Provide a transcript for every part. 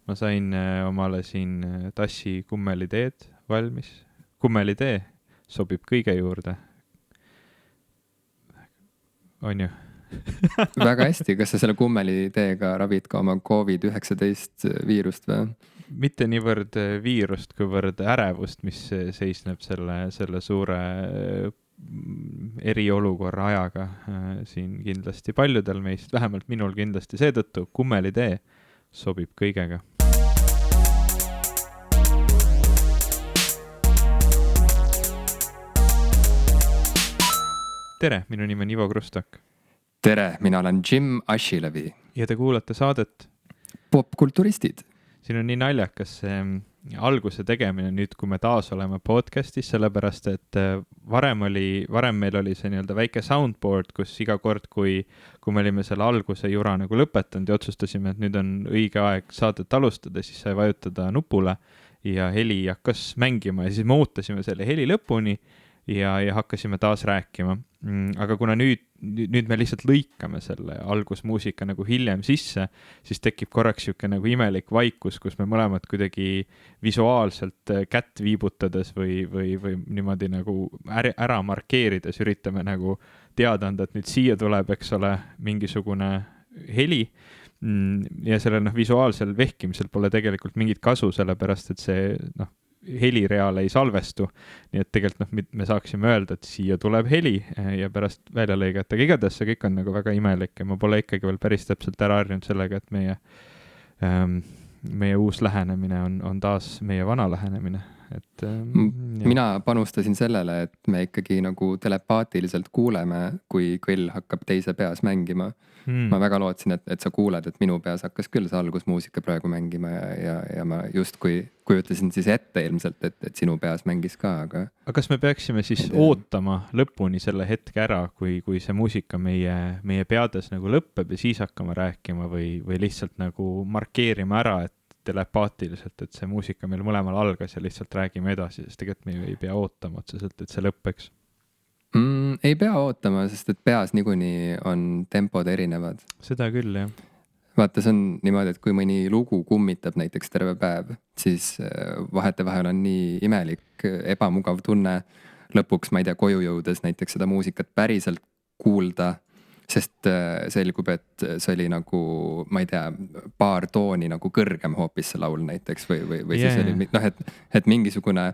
ma sain omale siin tassi kummeliteed valmis. Kummelitee sobib kõige juurde. On ju? Väga hästi, kas sa selle kummeliteega ravid ka oma COVID-19 viirust või? Mitte niivõrd viirust, kuivõrd ärevust, mis seisneb selle suure eriolukorra ajaga siin kindlasti paljudel meist, vähemalt minul kindlasti seetõttu kummelitee sobib kõigega. Tere, minu nimi on Ivo Krustok. Tere, mina olen Jim Ashilevi. Ja te kuulate saadet Popkulturistid. Siin on nii naljakas see alguse tegemine nüüd, kui me taas oleme podcastis, sellepärast, et varem meil oli see nii-öelda väike soundboard, kus iga kord, kui me olime selle alguse jura nagu lõpetanud ja otsustasime, et nüüd on õige aeg saadet alustada, siis sai vajutada nupule ja heli hakkas mängima ja siis me ootasime selle heli lõpuni ja hakkasime taas rääkima. Aga kuna nüüd me lihtsalt lõikame selle algusmuusika nagu hiljem sisse, siis tekib korraks siuke nagu imelik vaikus, kus me mõlemad kuidagi visuaalselt kätt viibutades või niimoodi nagu ära markeerides üritame nagu teada anda, et nüüd siia tuleb, eks ole, mingisugune heli ja selle visuaalsel vehkimisel pole tegelikult mingit kasu, sellepärast, et see helireal ei salvestu, nii et tegelikult me saaksime öelda, et siia tuleb heli ja pärast välja lõigata, aga igatahes see kõik on nagu väga imelik ja ma pole ikkagi veel päris täpselt ära harjunud sellega, et meie uus lähenemine on taas meie vana lähenemine. Mina panustasin sellele, et me ikkagi nagu telepaatiliselt kuuleme, kui kõll hakkab teise peas mängima. Ma väga lootsin, et sa kuuled, et minu peas hakkas küll see algusmuusika praegu mängima ja ma just kui ütlesin siis ette ilmselt, et sinu peas mängis ka, aga kas me peaksime siis ootama lõpuni selle hetke ära, kui see muusika meie peades nagu lõpeb ja siis hakkama rääkima või lihtsalt nagu markeerima ära, et telepaatiliselt, et see muusika meil mõlemal algas ja lihtsalt räägime edasi, sest tegelikult me ei pea ootama otseselt, et see lõppeks. Ei pea ootama, sest et peas niikuinii on tempod erinevad. Seda küll, jah. Vaata, see on niimoodi, et kui mõni lugu kummitab näiteks terve päev, siis vahetevahel on nii imelik, ebamugav tunne lõpuks, ma ei tea, koju jõudes näiteks seda muusikat päriselt kuulda, sest selgub, et see oli nagu, ma ei tea, paar tooni nagu kõrgem hoopis see laul näiteks või siis oli, et mingisugune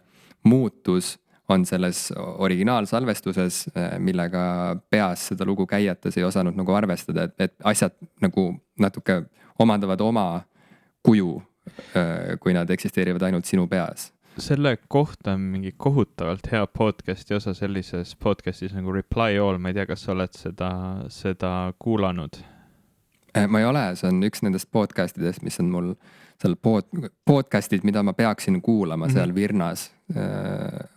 muutus on selles originaalsalvestuses, millega peas seda lugu käiates ei osanud nagu arvestada, et asjad nagu natuke omandavad oma kuju, kui nad eksisteerivad ainult sinu peas. Selle kohta on mingi kohutavalt hea podcasti osa sellises podcastis nagu Reply All, ma ei tea, kas sa oled seda kuulanud? Ma ei ole, see on üks nendest podcastidest, mis on mul seal podcastid, mida ma peaksin kuulama seal Virnas,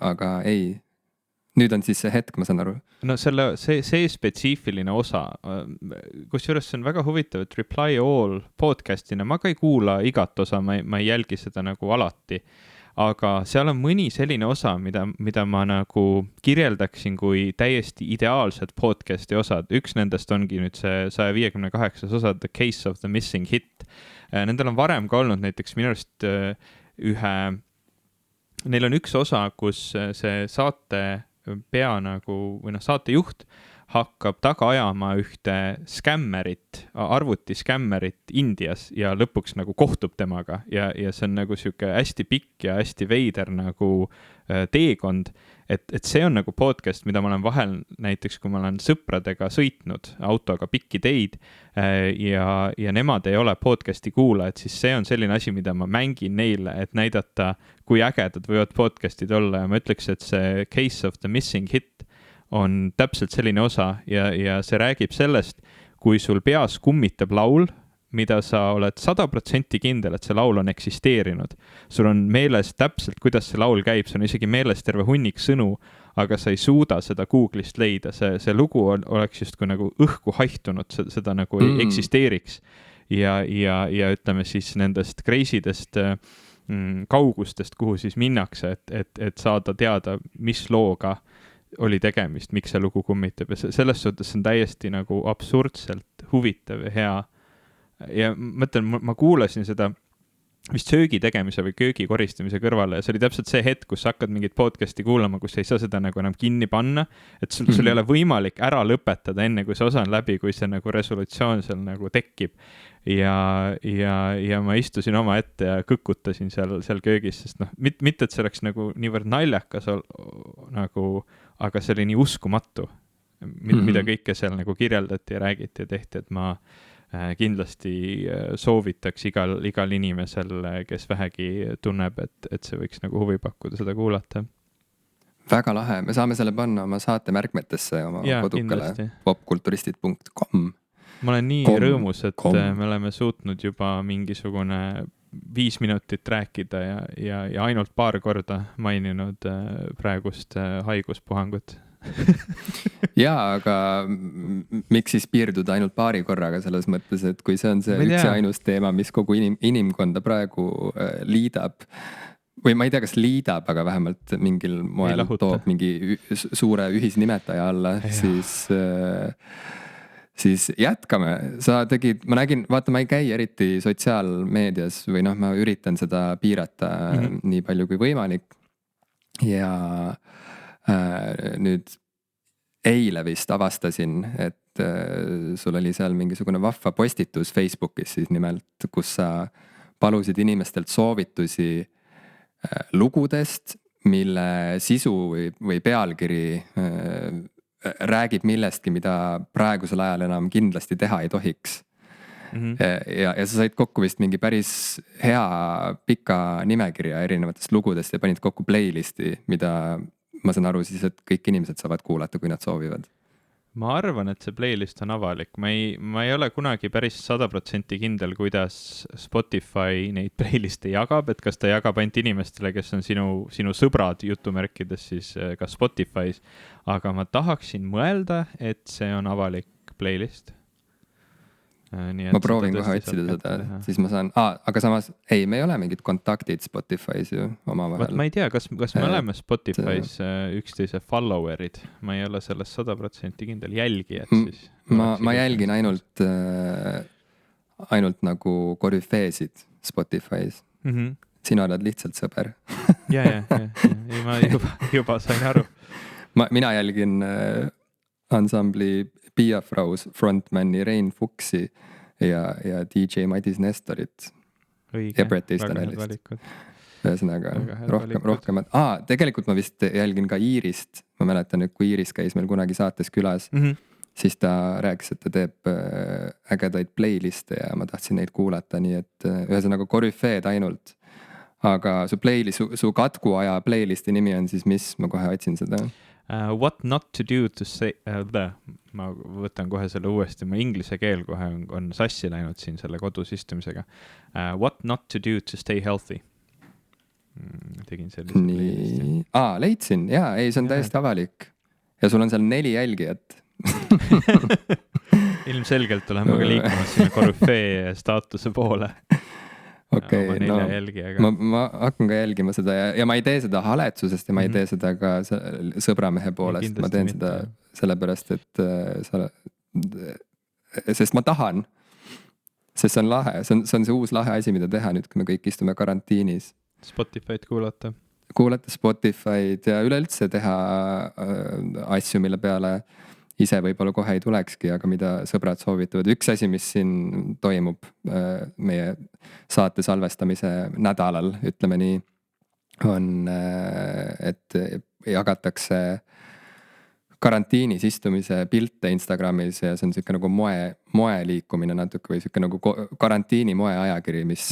aga ei. Nüüd on siis see hetk, ma saan aru. No see spetsiifiline osa, kusjuures see on väga huvitav, et Reply All podcastina ma ka ei kuula igat osa, ma ei jälgi seda nagu alati, aga seal on mõni selline osa, mida ma nagu kirjeldaksin kui täiesti ideaalsed podcasti osad. Üks nendest ongi nüüd see 158 osa The Case of the Missing Hit. Nendel on varem ka olnud näiteks minu arust neil on üks osa, kus see saate pea nagu, või saatejuht hakkab taga ajama ühte skämmerit, arvutiskämmerit Indias ja lõpuks nagu kohtub temaga ja see on nagu siuke hästi pikk ja hästi veider nagu teekond, et see on nagu podcast, mida ma olen vahel näiteks, kui ma olen sõpradega sõitnud autoga pikki teid ja nemad ei ole podcasti kuulajad, siis see on selline asi, mida ma mängin neile, et näidata, kui ägedad võivad podcastid olla ja ma ütleks, et see Case of the Missing Hit on täpselt selline osa ja see räägib sellest, kui sul peas kummitab laul, mida sa oled 100% kindel, et see laul on eksisteerinud. Sul on meeles täpselt, kuidas see laul käib, see on isegi meeles terve hunnik sõnu, aga sa ei suuda seda Google'ist leida. See lugu oleks just kui nagu õhku haihtunud, seda nagu ei eksisteeriks. Ja ütleme siis nendest kreisidest kaugustest, kuhu siis minnakse, et saada teada, mis looga oli tegemist, miks see lugu kummitab ja selles suhtes on täiesti nagu absurdselt huvitav ja hea. Ja mõtlen, ma kuulasin seda vist söögi tegemise või köögi koristamise kõrvale ja see oli täpselt see hetk, kus sa hakkad mingit podcast'i kuulama, kus sa ei saa seda nagu enam kinni panna, et sul ei ole võimalik ära lõpetada enne, kui see osa on läbi, kui see nagu resolutsioon seal nagu tekib. Ja ma istusin oma ette ja kõkutasin seal köögis, sest noh, mitte et see oleks nagu niivõrd naljakas nagu, aga see oli nii uskumatu, mida kõike seal nagu kirjeldati ja räägiti ja tehti, et ma kindlasti soovitaks igal inimesel, kes vähegi tunneb, et see võiks nagu huvi pakkuda seda kuulata. Väga lahe, me saame selle panna oma saate märkmetesse oma kodukale popkulturistid.com. Ma olen nii rõõmus, et me oleme suutnud juba mingisugune 5 minutit rääkida ja ainult paar korda maininud praegust haiguspuhangut. Jaa, aga miks siis piirduda ainult paari korraga selles mõttes, et kui see on see üks ja ainus teema, mis kogu inimkonda praegu liidab, või ma ei tea, kas liidab, aga vähemalt mingil moel toob mingi suure ühisnimetaja alla, siis jätkame. Sa tegid, ma nägin, vaata, ma ei käi eriti sotsiaalmeedias või noh, ma üritan seda piirata nii palju kui võimalik ja nüüd eile vist avastasin, et sul oli seal mingisugune vahva postitus Facebookis siis nimelt, kus sa palusid inimestelt soovitusi lugudest, mille sisu või pealkiri räägib millestki, mida praegusel ajal enam kindlasti teha ei tohiks. Ja sa said kokku vist mingi päris hea pika nimekirja erinevatest lugudest ja panid kokku playlisti, mida ma saan aru siis, et kõik inimesed saavad kuulata, kui nad soovivad. Ma arvan, et see playlist on avalik. Ma ei ole kunagi päris 100% kindel, kuidas Spotify neid playliste jagab, et kas ta jagab ainult inimestele, kes on sinu sõbrad jutumärkides siis ka Spotify's, aga ma tahaksin mõelda, et see on avalik playlist. Ma proovin kohe otsida seda, siis ma saan, aga samas, ei, me ei ole mingid kontaktid Spotify's ju omavahel. Ma ei tea, kas me oleme Spotify's üksteise followerid, ma ei ole sellest 100% kindel jälgijad siis. Ma jälgin ainult nagu korüfeesid Spotify's. Sina oled lihtsalt sõber. Ja, ma juba sain aru. Mina jälgin ansambli Piafraus frontmani Rein Fuchsi ja DJ Madis Nestorit. Ja Brett Eastonellist. Ühesõnaga rohkemat. Tegelikult ma vist jälgin ka Iirist. Ma mäletan, et kui Iiris käis meil kunagi saates külas, siis ta rääkis, et ta teeb ägedaid playliste ja ma tahtsin neid kuulata, nii et ühesõnaga korüfeed ainult. Aga su katkuaja playlisti nimi on siis mis? Ma kohe otsin seda. What not to do to say ma võtan kohe selle uuesti, ma inglise keel kohe on sassi läinud siin selle kodus istumisega. What not to do to stay healthy. Tegin sellise playlisti. Leidsin, ei, see on täiesti avalik ja sul on seal 4 jälgijat. Ilmselgelt oleme ka liikunud sinna korüfee staatuse poole. Okei, ma hakkan ka jälgima seda ja ma ei tee seda haletsusest ja ma ei tee seda ka sõbramehe poolest. Ma teen seda sellepärast, et sest ma tahan, sest see on lahe, see on see uus lahe asi, mida teha nüüd, kui me kõik istume karantiinis. Spotify'd kuulata Spotify'd ja üleüldse teha asju, mille peale ise võib-olla kohe ei tulekski, aga mida sõbrad soovitavad. Üks asi, mis siin toimub meie saate salvestamise nädalal, ütleme nii, on, et jagatakse karantiinis istumise pilte Instagramis ja see on siuke nagu moe liikumine natuke või siuke nagu karantiini moe ajakiri, mis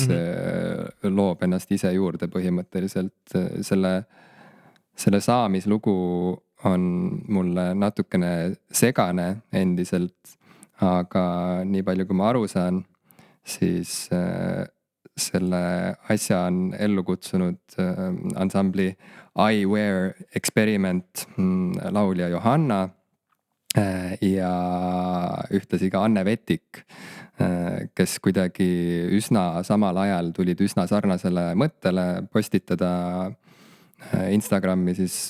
loob ennast ise juurde põhimõtteliselt. Selle saamislugu on mulle natukene segane endiselt, aga nii palju kui ma aru saan, siis selle asja on ellu kutsunud ansambli I Wear Experiment laulja Johanna ja ühtlasi ka Anne Vetik, kes kuidagi üsna samal ajal tulid üsna sarnasele mõttele postitada Instagrami siis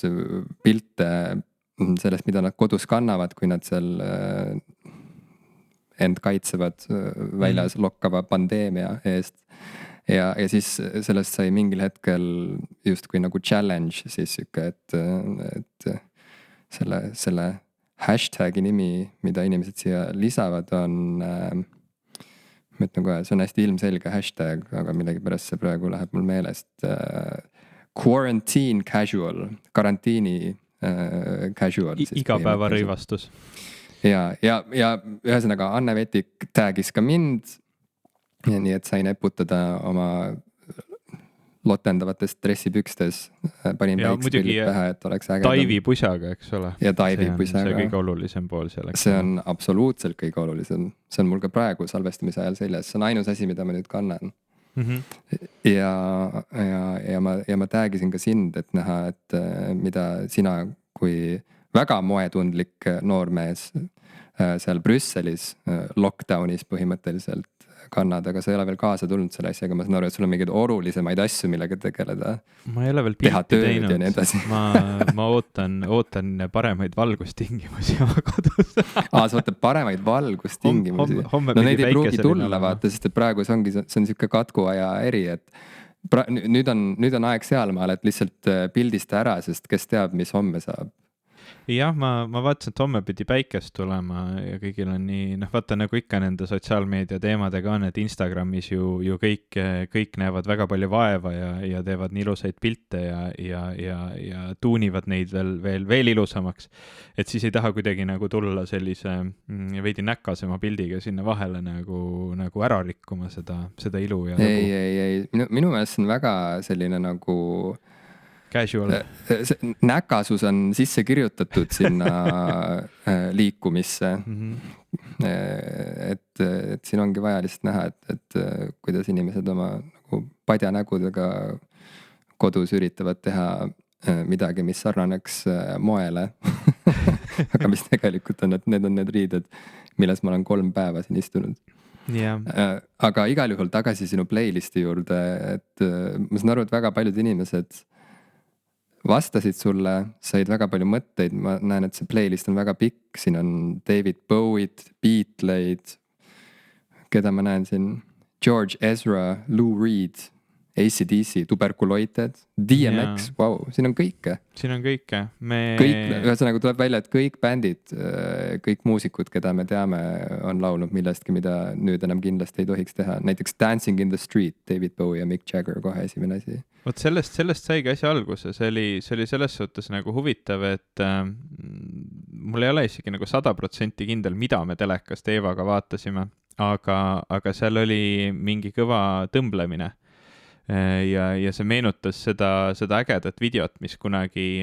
pilte sellest, mida nad kodus kannavad, kui nad seal end kaitsevad väljas lokkava pandeemia eest. ja siis sellest sai mingil hetkel justkui nagu challenge siis sihuke, et selle hashtagi nimi, mida inimesed siia lisavad, on ma ütlen kohe, see on hästi ilmselge hashtag, aga millegipärast see praegu läheb mul meelest. Quarantine casual, karantiini casual. Igapäevarõivastus. ja ühesõnaga Anne Vetik tag'is ka mind. Nii et sain eputada oma lotendavatest dressipükstes, panin väikspillid pähe, et oleks ägedam. Taivi pusaga, eks ole. Ja Taivi pusaga. See kõige olulisem pool seal. See on absoluutselt kõige olulisem. See on mul ka praegu salvestamise ajal seljas. See on ainus asi, mida ma nüüd kannan. Ja ma tag'isin ka sind, et näha, et mida sina kui väga moetundlik noormees seal Brüsselis lockdownis põhimõtteliselt kannad, aga sa ei ole veel kaasa tulnud selle asjaga, ma saan aru, et sul on mingeid olulisemaid asju, millega tegeleda. Ma ei ole veel pilti teinud, ma ootan paremaid valgustingimusi oma kodus. Sa ootad paremaid valgustingimusi. No neid ei pruugi tulla, vaata, sest et praegu see on siuke katkuaja eri, et nüüd on aeg sealmaal, et lihtsalt pildista ära, sest kes teab, mis homme saab. Jah, ma vaatasin, et homme pidi päikest tulema ja kõigil on nii, vaata nagu ikka nende sotsiaalmeedia teemadega on, et Instagramis ju kõik näevad väga palju vaeva ja teevad nii ilusaid pilte ja tuunivad neid veel ilusamaks. Et siis ei taha kuidagi nagu tulla sellise veidi näkkasema pildiga sinna vahele nagu ära rikkuma seda ilu. Ja ei, minu meelest on väga selline nagu casual. Näkasus on sisse kirjutatud sinna liikumisse. Et siin ongi vaja lihtsalt näha, et kuidas inimesed oma nagu padjanägudega kodus üritavad teha midagi, mis sarnaneks moele. Aga mis tegelikult on, et need on need riided, milles ma olen 3 päeva siin istunud. Aga igal juhul tagasi sinu playlisti juurde, et ma saan aru, et väga paljud inimesed vastasid sulle, said väga palju mõtteid, ma näen, et see playlist on väga pikk, siin on David Bowie'd, Beatleid, keda ma näen siin, George Ezra, Lou Reed, AC/DC, Tuberculoited, DMX, vau, siin on kõike. Siin on kõike. Ühesõnaga tuleb välja, et kõik bändid, kõik muusikud, keda me teame, on laulnud millestki, mida nüüd enam kindlasti ei tohiks teha. Näiteks Dancing in the Street, David Bowie ja Mick Jagger, kohe esimene asi. Vot sellest saigi asja alguse, see oli selles suhtes nagu huvitav, et mul ei ole isegi nagu 100% kindel, mida me telekast Eevaga vaatasime, aga seal oli mingi kõva tõmblemine. Ja see meenutas seda ägedat videot, mis kunagi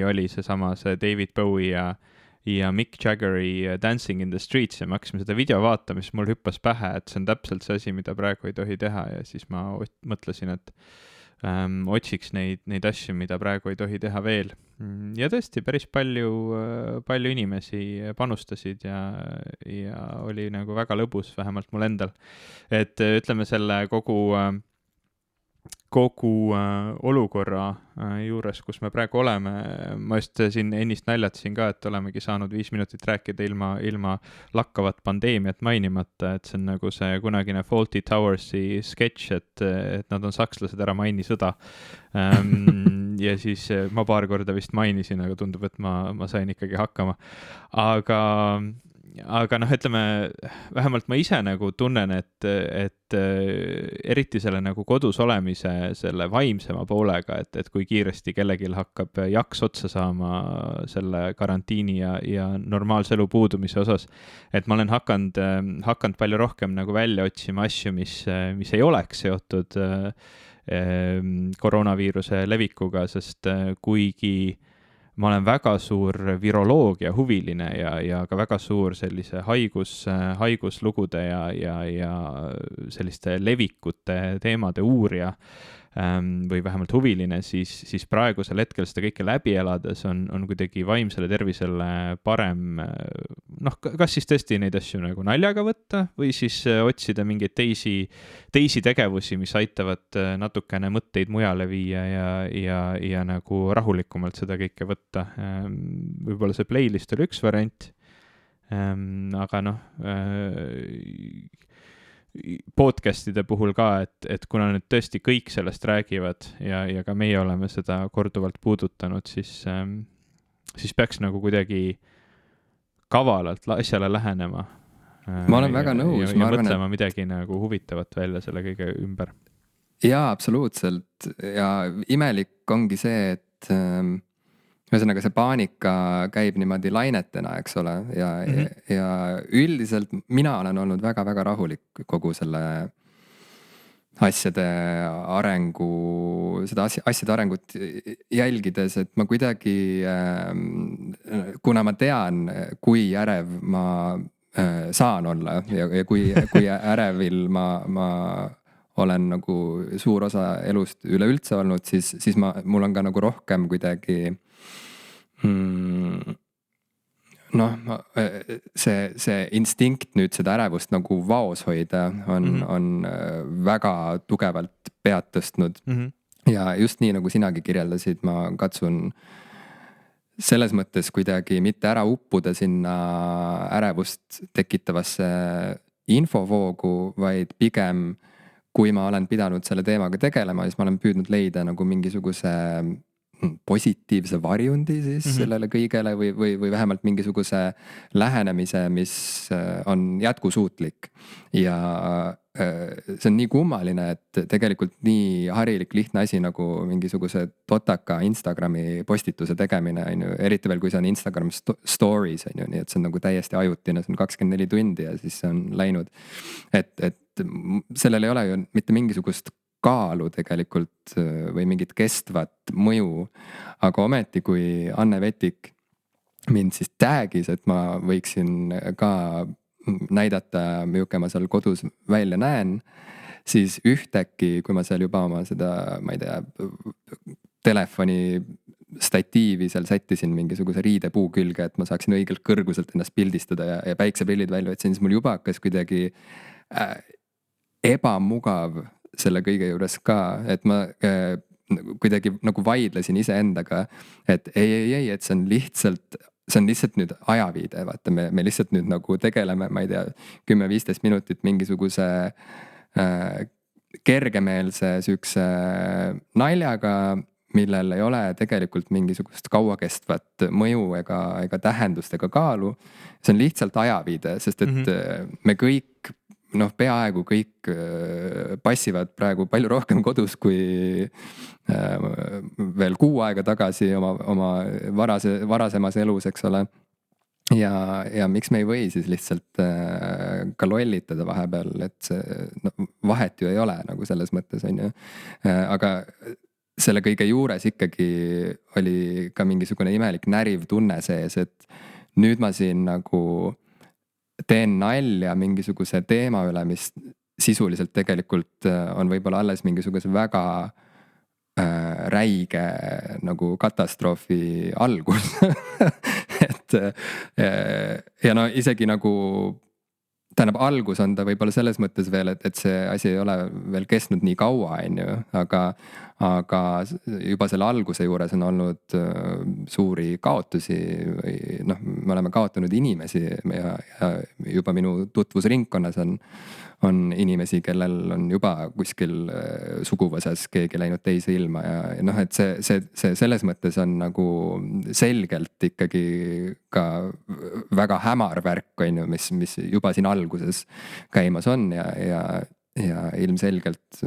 oli see David Bowie ja Mick Jaggeri Dancing in the Streets ja me hakkasime seda video vaatama, siis mul hüppas pähe, et see on täpselt see asi, mida praegu ei tohi teha ja siis ma mõtlesin, et otsiks neid asju, mida praegu ei tohi teha veel. Ja tõesti, päris palju inimesi panustasid ja oli nagu väga lõbus, vähemalt mul endal. Et ütleme selle kogu olukorra juures, kus me praegu oleme, ma just siin ennist naljatasin ka, et olemegi saanud 5 minutit rääkida ilma lakkavat pandeemiat mainimata, et see on nagu see kunagine Fawlty Towersi sketš, et nad on sakslased, ära maini sõda. Ja siis ma paar korda vist mainisin, aga tundub, et ma sain ikkagi hakkama. Aga ütleme, vähemalt ma ise nagu tunnen, et eriti selle nagu kodus olemise selle vaimsema poolega, et kui kiiresti kellegil hakkab jaks otsa saama selle karantiini ja normaalse elu puudumise osas, et ma olen hakanud palju rohkem nagu välja otsima asju, mis ei oleks seotud koroonaviiruse levikuga, sest kuigi ma olen väga suur viroloogia huviline ja ka väga suur sellise haiguslugude ja selliste levikute teemade uurija või vähemalt huviline, siis praegusel hetkel seda kõike läbi elades on kuidagi vaimsele tervisele parem, kas siis tõesti neid asju nagu naljaga võtta või siis otsida mingeid teisi tegevusi, mis aitavad natukene mõtteid mujale viia ja nagu rahulikumalt seda kõike võtta. Võib-olla see playlist oli üks variant, aga podcast'ide puhul ka, et kuna nüüd tõesti kõik sellest räägivad ja ka meie oleme seda korduvalt puudutanud, siis peaks nagu kuidagi kavalalt asjale lähenema. Ma olen väga nõus. Ja mõtlema midagi nagu huvitavat välja selle kõige ümber. Jaa, absoluutselt. Ja imelik ongi see, et ühesõnaga see paanika käib niimoodi lainetena, eks ole. Ja üldiselt mina olen olnud väga-väga rahulik kogu selle asjade arengut jälgides, et ma kuidagi, kuna ma tean, kui ärev ma saan olla ja kui ärevil ma olen nagu suur osa elust üleüldse olnud, siis mul on ka nagu rohkem kuidagi see instinkt nüüd seda ärevust nagu vaos hoida on väga tugevalt pead tõstnud. Ja just nii nagu sinagi kirjeldasid, ma katsun selles mõttes kuidagi mitte ära uppuda sinna ärevust tekitavasse infovoogu, vaid pigem kui ma olen pidanud selle teemaga tegelema, siis ma olen püüdnud leida nagu mingisuguse positiivse varjundi siis sellele kõigele või vähemalt mingisuguse lähenemise, mis on jätkusuutlik. Ja see on nii kummaline, et tegelikult nii harilik lihtne asi nagu mingisuguse totaka Instagrami postituse tegemine, eriti veel kui see on Instagram stories, nii et see on nagu täiesti ajutine, see on 24 tundi ja siis see on läinud. Et sellel ei ole ju mitte mingisugust kaalu tegelikult või mingit kestvat mõju, aga ometi kui Anne Vetik mind siis tag'is, et ma võiksin ka näidata, milline ma seal kodus välja näen, siis ühtäkki, kui ma seal juba oma seda, ma ei tea, telefoni statiivi seal sättisin mingisuguse riidepuu külge, et ma saaksin õigelt kõrguselt ennast pildistada ja päikseprillid välja võtsin, siis mul juba hakkas kuidagi ebamugav selle kõige juures ka, et ma kuidagi nagu vaidlesin iseendaga, et ei, et see on lihtsalt nüüd ajaviide, vaata, me lihtsalt nüüd nagu tegeleme, ma ei tea, 10-15 minutit mingisuguse kergemeelse sükse naljaga, millel ei ole tegelikult mingisugust kauakestvat mõju ega tähendust ega kaalu. See on lihtsalt ajaviide, sest et me kõik, peaaegu kõik passivad praegu palju rohkem kodus kui veel 6 aega tagasi oma varasemas elus, eks ole. Ja miks me ei või siis lihtsalt ka lollitada vahepeal, et vahet ju ei ole nagu selles mõttes, on ju. Aga selle kõige juures ikkagi oli ka mingisugune imelik näriv tunne sees, et nüüd ma siin nagu teen nalja mingisuguse teema üle, mis sisuliselt tegelikult on võib-olla alles mingisuguse väga räige nagu katastroofi algus. ja isegi nagu tähendab, algus on ta võib-olla selles mõttes veel, et see asi ei ole veel kestnud nii kaua, on ju, aga juba selle alguse juures on olnud suuri kaotusi või me oleme kaotanud inimesi ja juba minu tutvusringkonnas on inimesi, kellel on juba kuskil suguvõsas keegi läinud teise ilma ja et see selles mõttes on nagu selgelt ikkagi ka väga hämar värk, on ju, mis juba siin alguses käimas on ja ilmselgelt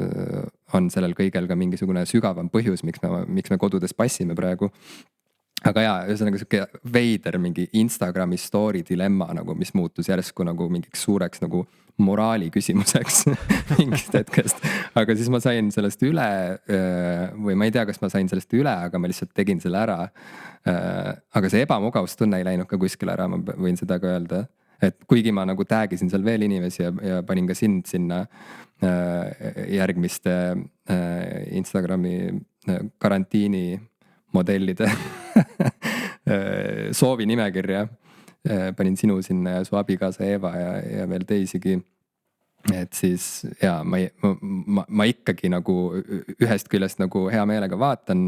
on sellel kõigel ka mingisugune sügavam põhjus, miks me kodudes passime praegu. Aga jaa, ühesõnaga siuke veider mingi Instagrami story dilemma nagu, mis muutus järsku nagu mingiks suureks nagu moraali küsimuseks mingist hetkest. Aga siis ma sain sellest üle või ma ei tea, kas ma sain sellest üle, aga ma lihtsalt tegin selle ära. Aga see ebamugavustunne ei läinud ka kuskil ära, ma võin seda ka öelda. Et kuigi ma nagu tag'isin seal veel inimesi ja panin ka sind sinna järgmiste Instagrami karantiini modellide soovi nimekirja. Panin sinu sinna ja su abikaasa Eva ja veel teisigi. Et siis jaa, ma ikkagi nagu ühest küljest nagu hea meelega vaatan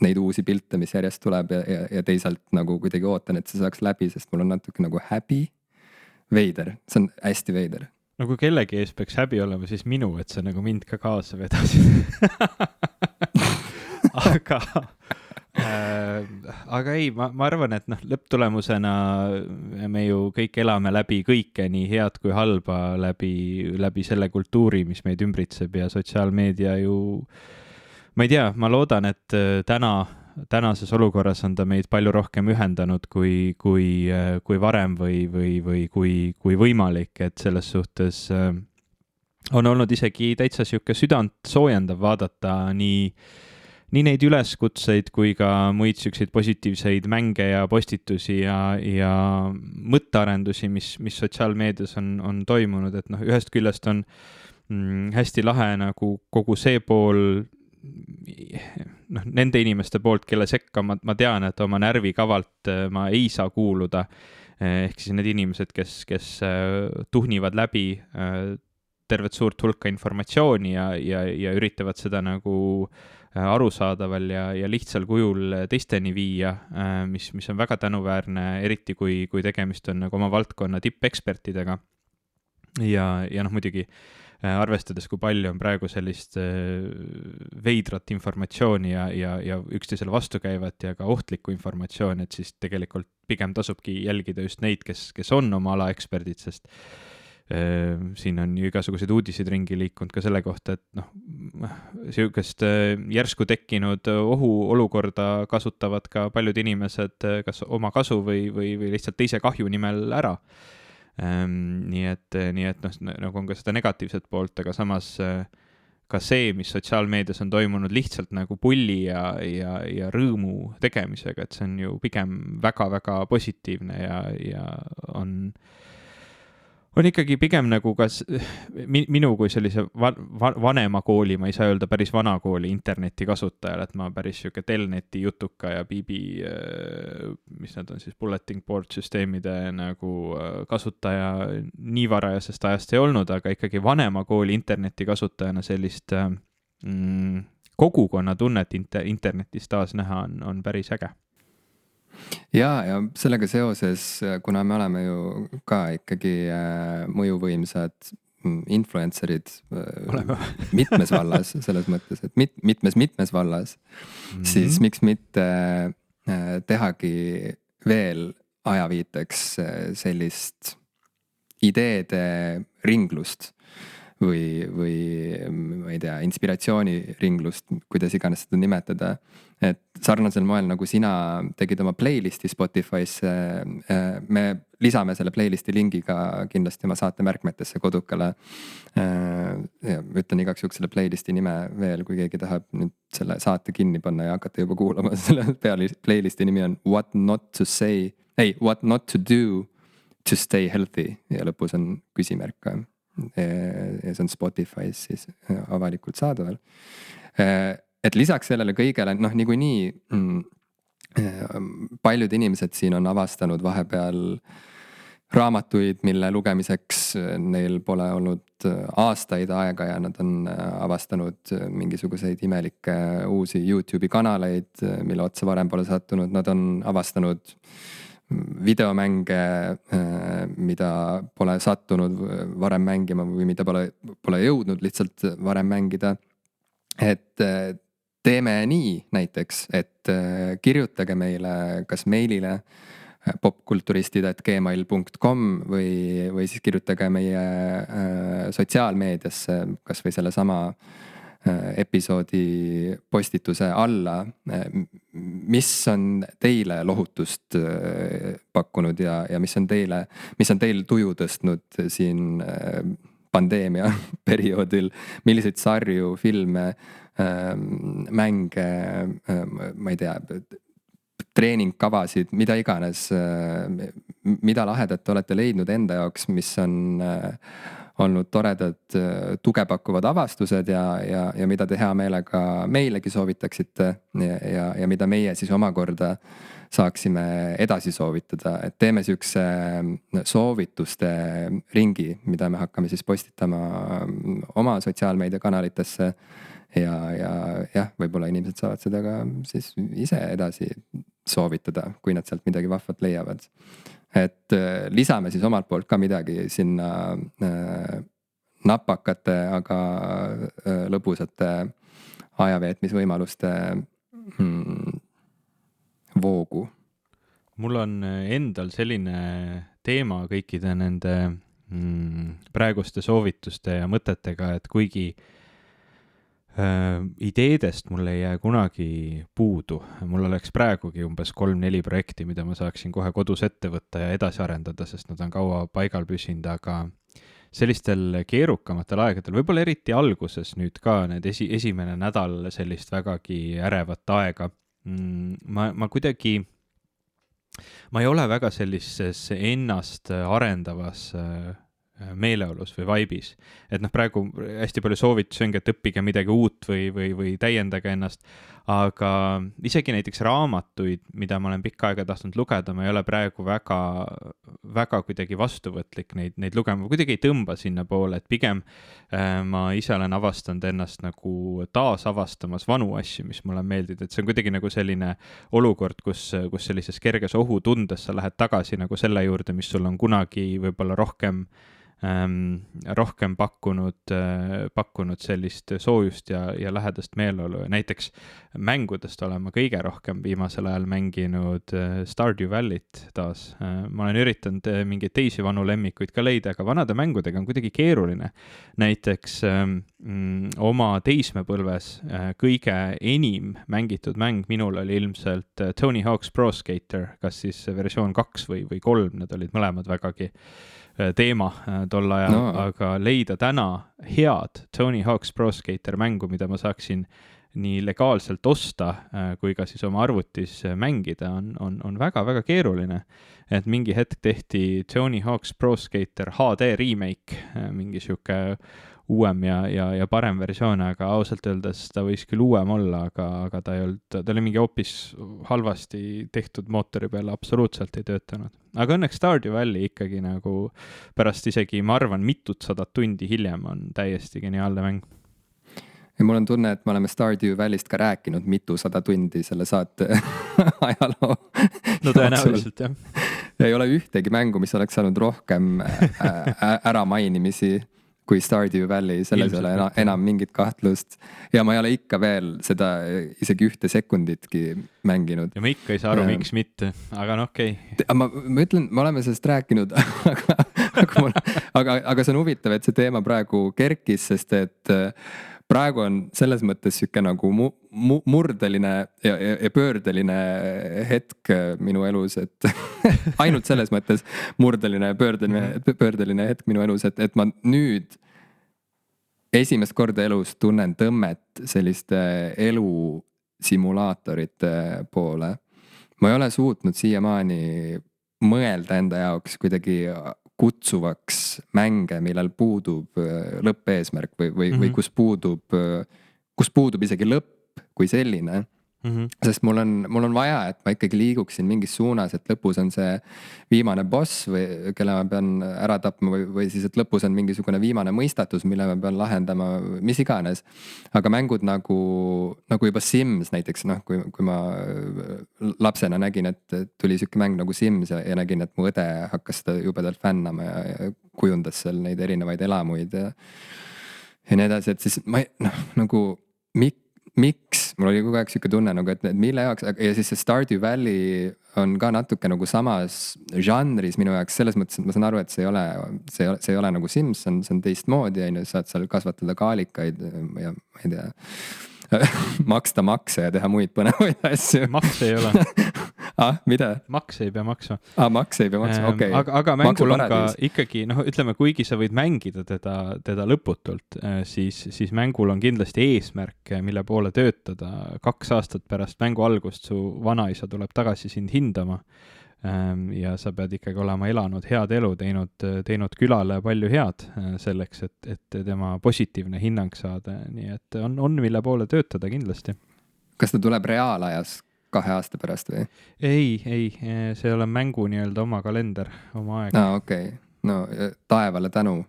neid uusi pilte, mis järjest tuleb ja teisalt nagu kuidagi ootan, et see saaks läbi, sest mul on natuke nagu häbi. Veider, see on hästi veider. no kui kellegi ees peaks häbi olema, siis minu, et sa nagu mind ka kaasa vedasid. aga ei, ma arvan, et noh, lõpptulemusena me ju kõik elame läbi kõike, nii head kui halba, läbi selle kultuuri, mis meid ümbritseb ja sotsiaalmeedia ju, ma ei tea, ma loodan, et tänases olukorras on ta meid palju rohkem ühendanud kui varem või kui võimalik, et selles suhtes on olnud isegi täitsa sihuke südant soojendav vaadata nii neid üleskutseid kui ka muid siukseid positiivseid mänge ja postitusi ja mõttearendusi, mis sotsiaalmeedias on toimunud, et noh, ühest küljest on hästi lahe nagu kogu see pool, noh, nende inimeste poolt, kelle sekka ma tean, et oma närvikavalt ma ei saa kuuluda, ehk siis need inimesed, kes tuhnivad läbi tervet suurt hulka informatsiooni ja üritavad seda nagu arusaadaval ja lihtsal kujul teisteni viia, mis on väga tänuväärne, eriti kui tegemist on nagu oma valdkonna tippekspertidega. Ja noh, muidugi arvestades, kui palju on praegu sellist veidrat informatsiooni ja üksteisele vastukäivat ja ka ohtlikku informatsiooni, et siis tegelikult pigem tasubki jälgida just neid, kes on oma ala eksperdid, sest siin on ju igasuguseid uudiseid ringi liikunud ka selle kohta, et noh, sihukest järsku tekkinud ohuolukorda kasutavad ka paljud inimesed kas oma kasu või lihtsalt teise kahju nimel ära. Nii et noh, nagu on ka seda negatiivset poolt, aga samas ka see, mis sotsiaalmeedias on toimunud lihtsalt nagu pulli ja rõõmu tegemisega, et see on ju pigem väga-väga positiivne ja on ikkagi pigem nagu kas minu kui sellise vanema kooli, ma ei saa öelda päris vana kooli interneti kasutajal, et ma päris siuke Telneti jutuka ja BB, mis nad on siis bulletin board süsteemide nagu kasutaja nii varajasest ajast ei olnud, aga ikkagi vanema kooli interneti kasutajana sellist kogukonna tunnet internetis taas näha on päris äge. ja sellega seoses, kuna me oleme ju ka ikkagi mõjuvõimsad influencerid mitmes vallas, selles mõttes, et mitmes vallas, siis miks mitte tehagi veel ajaviiteks sellist ideede ringlust või ma ei tea, inspiratsiooniringlust, kuidas iganes seda nimetada. Et sarnasel moel, nagu sina tegid oma playlisti Spotify'sse, me lisame selle playlisti lingi ka kindlasti oma saate märkmetesse kodukale. Ütlen igaks juhuks selle playlisti nime veel, kui keegi tahab nüüd selle saate kinni panna ja hakata juba kuulama. Selle playlisti nimi on What Not To Do To Stay Healthy ja lõpus on küsimärk ka. Ja see on Spotify's siis avalikult saadaval. Et lisaks sellele kõigele, noh niikuinii paljud inimesed siin on avastanud vahepeal raamatuid, mille lugemiseks neil pole olnud aastaid aega ja nad on avastanud mingisuguseid imelikke uusi YouTube'i kanaleid, mille otsa varem pole sattunud. Nad on avastanud videomänge, mida pole sattunud varem mängima või mida pole jõudnud lihtsalt varem mängida. Et teeme nii näiteks, et kirjutage meile kas meilile popkulturistid@gmail.com või siis kirjutage meie sotsiaalmeediasse kas või selle sama episoodi postituse alla, mis on teile lohutust pakkunud ja mis on teil tuju tõstnud siin pandeemia perioodil, milliseid sarju, filme, mänge, ma ei tea, treeningkavasid, mida iganes, mida lahedat olete leidnud enda jaoks, mis on olnud toredad tugepakkuvad avastused ja mida te hea meelega meilegi soovitaksite ja mida meie siis omakorda saaksime edasi soovitada. Et teeme siukse soovituste ringi, mida me hakkame siis postitama oma sotsiaalmeediakanalitesse ja jah, võib-olla inimesed saavad seda ka siis ise edasi soovitada, kui nad sealt midagi vahvat leiavad. et lisame siis omalt poolt ka midagi sinna napakate, aga lõbusate ajaveetmisvõimaluste voogu. Mul on endal selline teema kõikide nende praeguste soovituste ja mõtetega, et kuigi ideedest mul ei jää kunagi puudu. Mul oleks praegugi umbes 3-4 projekti, mida ma saaksin kohe kodus ette võtta ja edasi arendada, sest nad on kaua paigal püsinud, aga sellistel keerukamatel aegadel, võib-olla eriti alguses nüüd ka need esimene nädal sellist vägagi ärevat aega, ma kuidagi, ma ei ole väga sellises ennast arendavas meeleolus või vaibis. Et praegu hästi palju soovitusi ongi, et õppige midagi uut või täiendage ennast, aga isegi näiteks raamatuid, mida ma olen pikka aega tahtnud lugeda, ma ei ole praegu väga kuidagi vastuvõtlik neid lugema, kuidagi ei tõmba sinna poole, et pigem ma ise olen avastanud ennast nagu taasavastamas vanu asju, mis mulle meeldid, et see on kuidagi nagu selline olukord, kus sellises kerges ohutundes sa lähed tagasi nagu selle juurde, mis sul on kunagi võib-olla rohkem pakkunud sellist soojust ja lähedast meeleolu. Näiteks mängudest olen ma kõige rohkem viimasel ajal mänginud Stardew Valley't taas. Ma olen üritanud mingeid teisi vanu lemmikuid ka leida, aga vanade mängudega on kuidagi keeruline. Näiteks oma teismepõlves kõige enim mängitud mäng minul oli ilmselt Tony Hawk's Pro Skater, kas siis versioon 2 või 3, need olid mõlemad vägagi teema tol ajal, aga leida täna head Tony Hawk's Pro Skater mängu, mida ma saaksin nii legaalselt osta kui ka siis oma arvutis mängida, on väga-väga keeruline. Et mingi hetk tehti Tony Hawk's Pro Skater HD remake, mingi siuke uuem ja parem versioon, aga ausalt öeldes ta võis küll uuem olla, aga ta oli mingi hoopis halvasti tehtud mootori peale, absoluutselt ei töötanud. Aga õnneks Stardew Valley ikkagi nagu pärast isegi, ma arvan, mitusadat tundi hiljem on täiesti geniaalne mäng. Ja mul on tunne, et me oleme Stardew Valley'st ka rääkinud mitusada tundi selle saate ajaloo. No tõenäoliselt, jah. Ei ole ühtegi mängu, mis oleks saanud rohkem ära mainimisi kui Stardew Valley, selles ei ole enam mingit kahtlust. Ja ma ei ole ikka veel seda isegi 1 sekunditki mänginud. Ja ma ikka ei saa aru, miks mitte, aga okei. Ma ütlen, me oleme sellest rääkinud, aga see on huvitav, et see teema praegu kerkis, sest et praegu on selles mõttes siuke nagu murdeline ja pöördeline hetk minu elus, et ainult selles mõttes murdeline ja pöördeline hetk minu elus, et ma nüüd esimest korda elus tunnen tõmmet selliste elusimulaatorite poole. Ma ei ole suutnud siiamaani mõelda enda jaoks kuidagi kutsuvaks mänge, millel puudub lõppeesmärk või kus puudub isegi lõpp kui selline. Sest mul on vaja, et ma ikkagi liiguksin mingis suunas, et lõpus on see viimane boss või kelle ma pean ära tapma või siis, et lõpus on mingisugune viimane mõistatus, mille ma pean lahendama, mis iganes. Aga mängud nagu juba Sims näiteks, kui ma lapsena nägin, et tuli siuke mäng nagu Sims ja nägin, et mu õde hakkas seda jubedalt fännama ja kujundas seal neid erinevaid elamuid ja nii edasi, et siis ma miks? Mul oli kogu aeg siuke tunne, et mille jaoks, ja siis see Stardew Valley on ka natuke nagu samas žanris minu jaoks, selles mõttes, et ma saan aru, et see ei ole nagu Sims, see on teistmoodi, saad seal kasvatada kaalikaid ja ma ei tea, maksta makse ja teha muid põnevaid asju. Makse ei ole. Mida? Makse ei pea maksma. Makse ei pea maksma, okei. Aga mängul on ka ikkagi, ütleme, kuigi sa võid mängida teda lõputult, siis mängul on kindlasti eesmärk, mille poole töötada. 2 aastat pärast mängu algust su vanaisa tuleb tagasi sind hindama ja sa pead ikkagi olema elanud head elu, teinud külale palju head selleks, et tema positiivne hinnang saada. Nii et on mille poole töötada kindlasti. Kas ta tuleb reaalajas 2 aasta pärast või? Ei, see ei ole mängu nii-öelda oma kalender, oma aeg. Okei. No taevale tänu.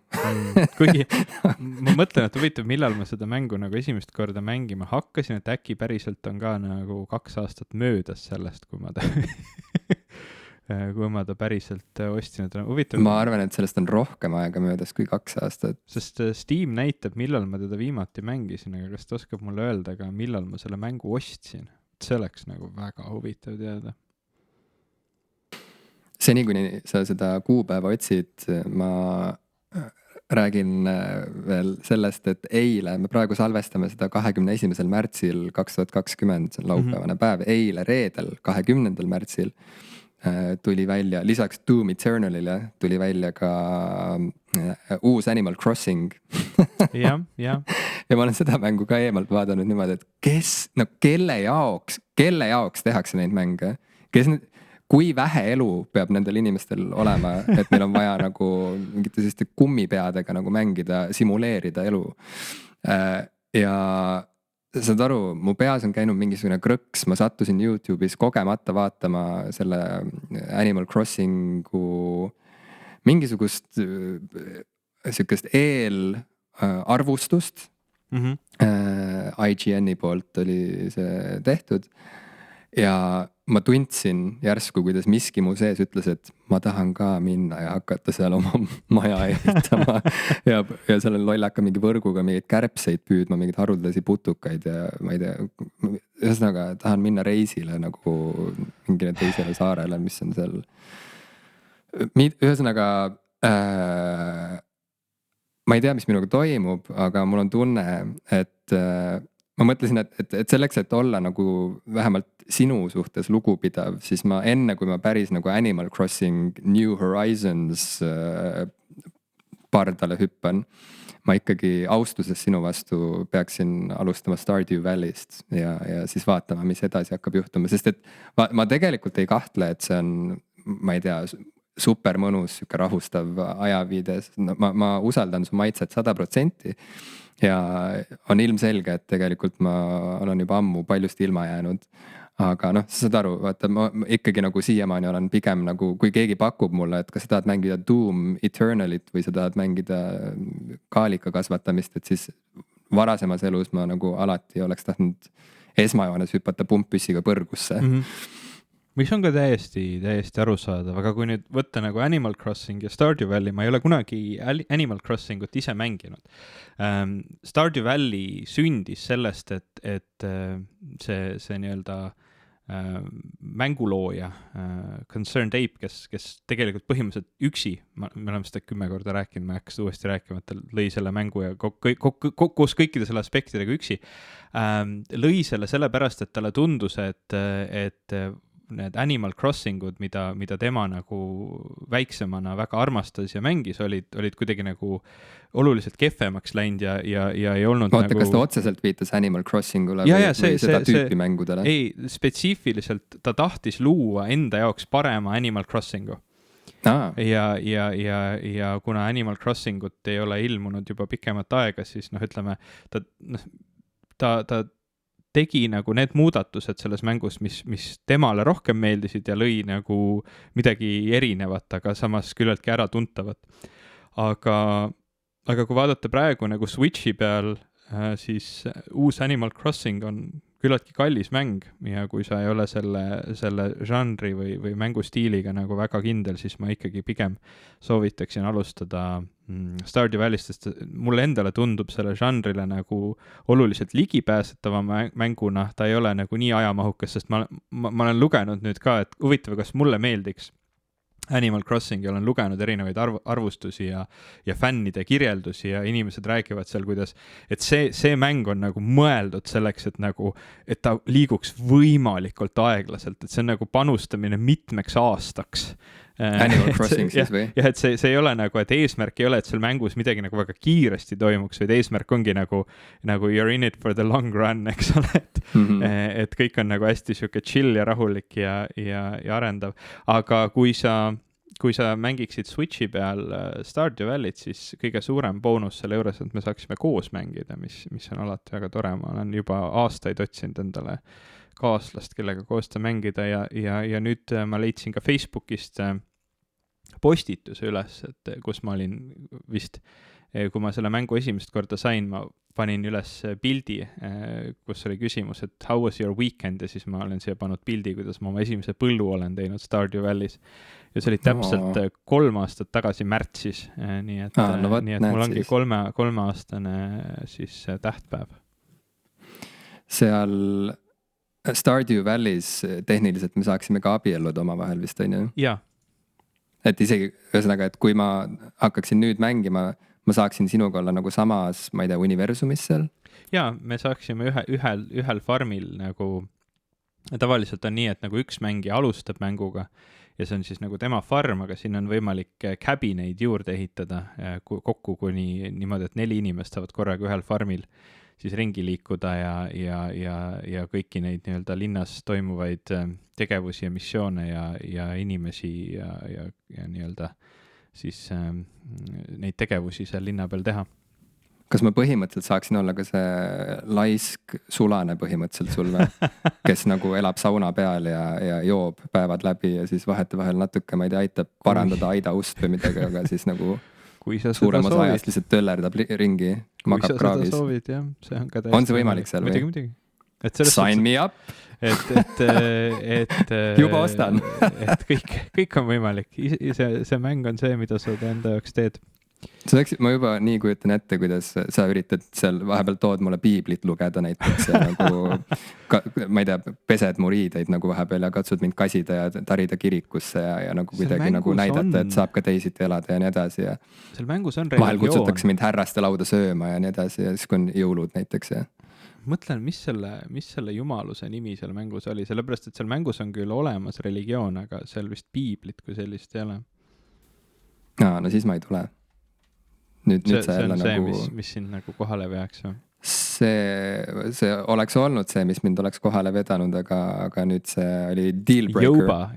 Kuigi ma mõtlen, et huvitav, millal ma seda mängu nagu esimest korda mängima hakkasin, et äkki päriselt on ka nagu 2 aastat möödas sellest, kui ma kui ma ta päriselt ostsin. Huvitav. Ma arvan, et sellest on rohkem aega möödas kui 2 aastat. Sest Steam näitab, millal ma teda viimati mängisin, aga kas ta oskab mulle öelda ka, millal ma selle mängu ostsin? See oleks nagu väga huvitav teada. Seni, kuni sa seda kuupäeva otsid, ma räägin veel sellest, et eile, me praegu salvestame seda 21. märtsil 2020, see on laupäevane päev, eile reedel 20. märtsil tuli välja, lisaks Doom Eternalile tuli välja ka uus Animal Crossing. Ja ma olen seda mängu ka eemalt vaadanud niimoodi, et kelle jaoks tehakse neid mänge, kui vähe elu peab nendel inimestel olema, et neil on vaja nagu mingite selliste kummipeadega nagu mängida, simuleerida elu. Ja saad aru, mu peas on käinud mingisugune krõks, ma sattusin YouTube'is kogemata vaatama selle Animal Crossingu mingisugust sükest eelarvustust. IGN-i poolt oli see tehtud. Ja ma tundsin järsku, kuidas miski mu sees ütles, et ma tahan ka minna ja hakata seal oma maja ehitama ja seal on lollaka mingi võrguga mingid kärbseid püüdma, mingid haruldasi putukaid ja ma ei tea, ühesõnaga tahan minna reisile nagu mingile teisele saarele, mis on seal. Ühesõnaga ma ei tea, mis minuga toimub, aga mul on tunne, et ma mõtlesin, et selleks, et olla nagu vähemalt sinu suhtes lugupidav, siis ma enne, kui ma päris nagu Animal Crossing New Horizons pardale hüppan, ma ikkagi austuses sinu vastu peaksin alustama Stardew Valley'st ja siis vaatama, mis edasi hakkab juhtuma, sest et ma tegelikult ei kahtle, et see on, ma ei tea, super mõnus, süke rahustav ajaviides. Ma usaldan su maitset 100% ja on ilmselge, et tegelikult ma olen juba ammu paljust ilma jäänud. Aga sa saad aru, vaata, ma ikkagi nagu siiamaani olen pigem nagu, kui keegi pakub mulle, et kas sa tahad mängida Doom Eternalit või sa tahad mängida kaalika kasvatamist, et siis varasemas elus ma nagu alati oleks tahtnud esmajoones hüpata pumppüssiga põrgusse. Mis on ka täiesti arusaadav, aga kui nüüd võtta nagu Animal Crossing ja Stardew Valley, ma ei ole kunagi Animal Crossingut ise mänginud. Stardew Valley sündis sellest, et see nii-öelda mängulooja Concerned Ape, kes tegelikult põhimõtteliselt üksi, me oleme seda 10 korda rääkinud, ma ei hakka seda uuesti rääkima, et ta lõi selle mängu ja koos kõikide selle aspektidega üksi, lõi selle sellepärast, et talle tundus, et need Animal Crossingud, mida tema nagu väiksemana väga armastas ja mängis, olid kuidagi nagu oluliselt kehvemaks läinud ja ei olnud Vaata, nagu... kas ta otseselt viitas Animal Crossingule või seda tüüpi mängudele? Ei, spetsiifiliselt ta tahtis luua enda jaoks parema Animal Crossingu. Ja kuna Animal Crossingut ei ole ilmunud juba pikemat aega, siis ütleme, ta tegi nagu need muudatused selles mängus, mis temale rohkem meeldisid ja lõi nagu midagi erinevat, aga samas külleltki ära tuntavat. Aga kui vaadata praegu nagu Switchi peal, siis uus Animal Crossing on küllaltki kallis mäng ja kui sa ei ole selle žanri või mängustiiliga nagu väga kindel, siis ma ikkagi pigem soovitaksin alustada Stardew Valley'st, sest mulle endale tundub selle žanrile nagu oluliselt ligipääsetava mänguna, ta ei ole nagu nii ajamahukas, sest ma olen lugenud nüüd ka, et huvitav, kas mulle meeldiks Animal Crossing ja olen lugenud erinevaid arvustusi ja fännide kirjeldusi ja inimesed räägivad seal, kuidas, et see mäng on nagu mõeldud selleks, et ta liiguks võimalikult aeglaselt, et see on nagu panustamine mitmeks aastaks. Animal Crossing siis või? Ja et see ei ole nagu, et eesmärk ei ole, et seal mängus midagi nagu väga kiiresti toimuks, vaid eesmärk ongi nagu you're in it for the long run, eks ole, et kõik on nagu hästi siuke chill ja rahulik ja arendav. Aga kui sa mängiksid Switchi peal Stardew Valley't, siis kõige suurem boonus selle juures, et me saaksime koos mängida, mis on alati väga tore. Ma olen juba aastaid otsinud endale kaaslast, kellega koos ta mängida ja nüüd ma leidsin ka Facebookist postituse üles, et kus ma olin vist, kui ma selle mängu esimest korda sain, ma panin üles pildi, kus oli küsimus, et how was your weekend ja siis ma olen siia pannud pildi, kuidas ma oma esimese põllu olen teinud Stardew Valley's. Ja see oli täpselt 3 aastat tagasi märtsis, nii et mul ongi 3-aastane siis tähtpäev. Seal Stardew Valley's tehniliselt me saaksime ka abielluda omavahel vist, on ju? Jaa. Et isegi, ühesõnaga, et kui ma hakkaksin nüüd mängima, ma saaksin sinuga olla nagu samas, ma ei tea, universumis seal? Jaa, me saaksime ühel farmil nagu, tavaliselt on nii, et nagu üks mängija alustab mänguga ja see on siis nagu tema farm, aga siin on võimalik cabineid juurde ehitada kokku kuni niimoodi, et 4 inimest saavad korraga ühel farmil siis ringi liikuda ja kõiki neid nii-öelda linnas toimuvaid tegevusi ja missioone ja inimesi ja nii-öelda siis neid tegevusi seal linna peal teha. Kas ma põhimõtteliselt saaksin olla ka see laisk sulane põhimõtteliselt sul või? Kes nagu elab sauna peal ja joob päevad läbi ja siis vahetevahel natuke, ma ei tea, aitab parandada aida ust või midagi, aga siis nagu suurem osa ajast lihtsalt töllerdab ringi, magab kraavis. Kui sa seda soovid, jah, see on ka täiesti. On see võimalik seal või? Muidugi. Sign me up! Juba ostan. Et kõik on võimalik. See mäng on see, mida sa enda jaoks teed. Ma juba nii kujutan ette, kuidas sa üritad seal vahepeal tood mulle piiblit lugeda näiteks ja nagu, ma ei tea, pesed mu riideid nagu vahepeal ja katsud mind kasida ja tarida kirikusse ja nagu kuidagi nagu näidata, et saab ka teisiti elada ja nii edasi. Ja seal mängus on religioon. Vahel kutsutakse mind härraste lauda sööma ja nii edasi ja siis kui on jõulud näiteks ja mõtlen, mis selle jumaluse nimi seal mängus oli, sellepärast, et seal mängus on küll olemas religioon, aga seal vist piiblit kui sellist ei ole. No siis ma ei tule. Nüüd see on see, nagu... mis sind nagu kohale veaks või? See oleks olnud see, mis mind oleks kohale vedanud, aga nüüd see oli deal breaker. Jouba.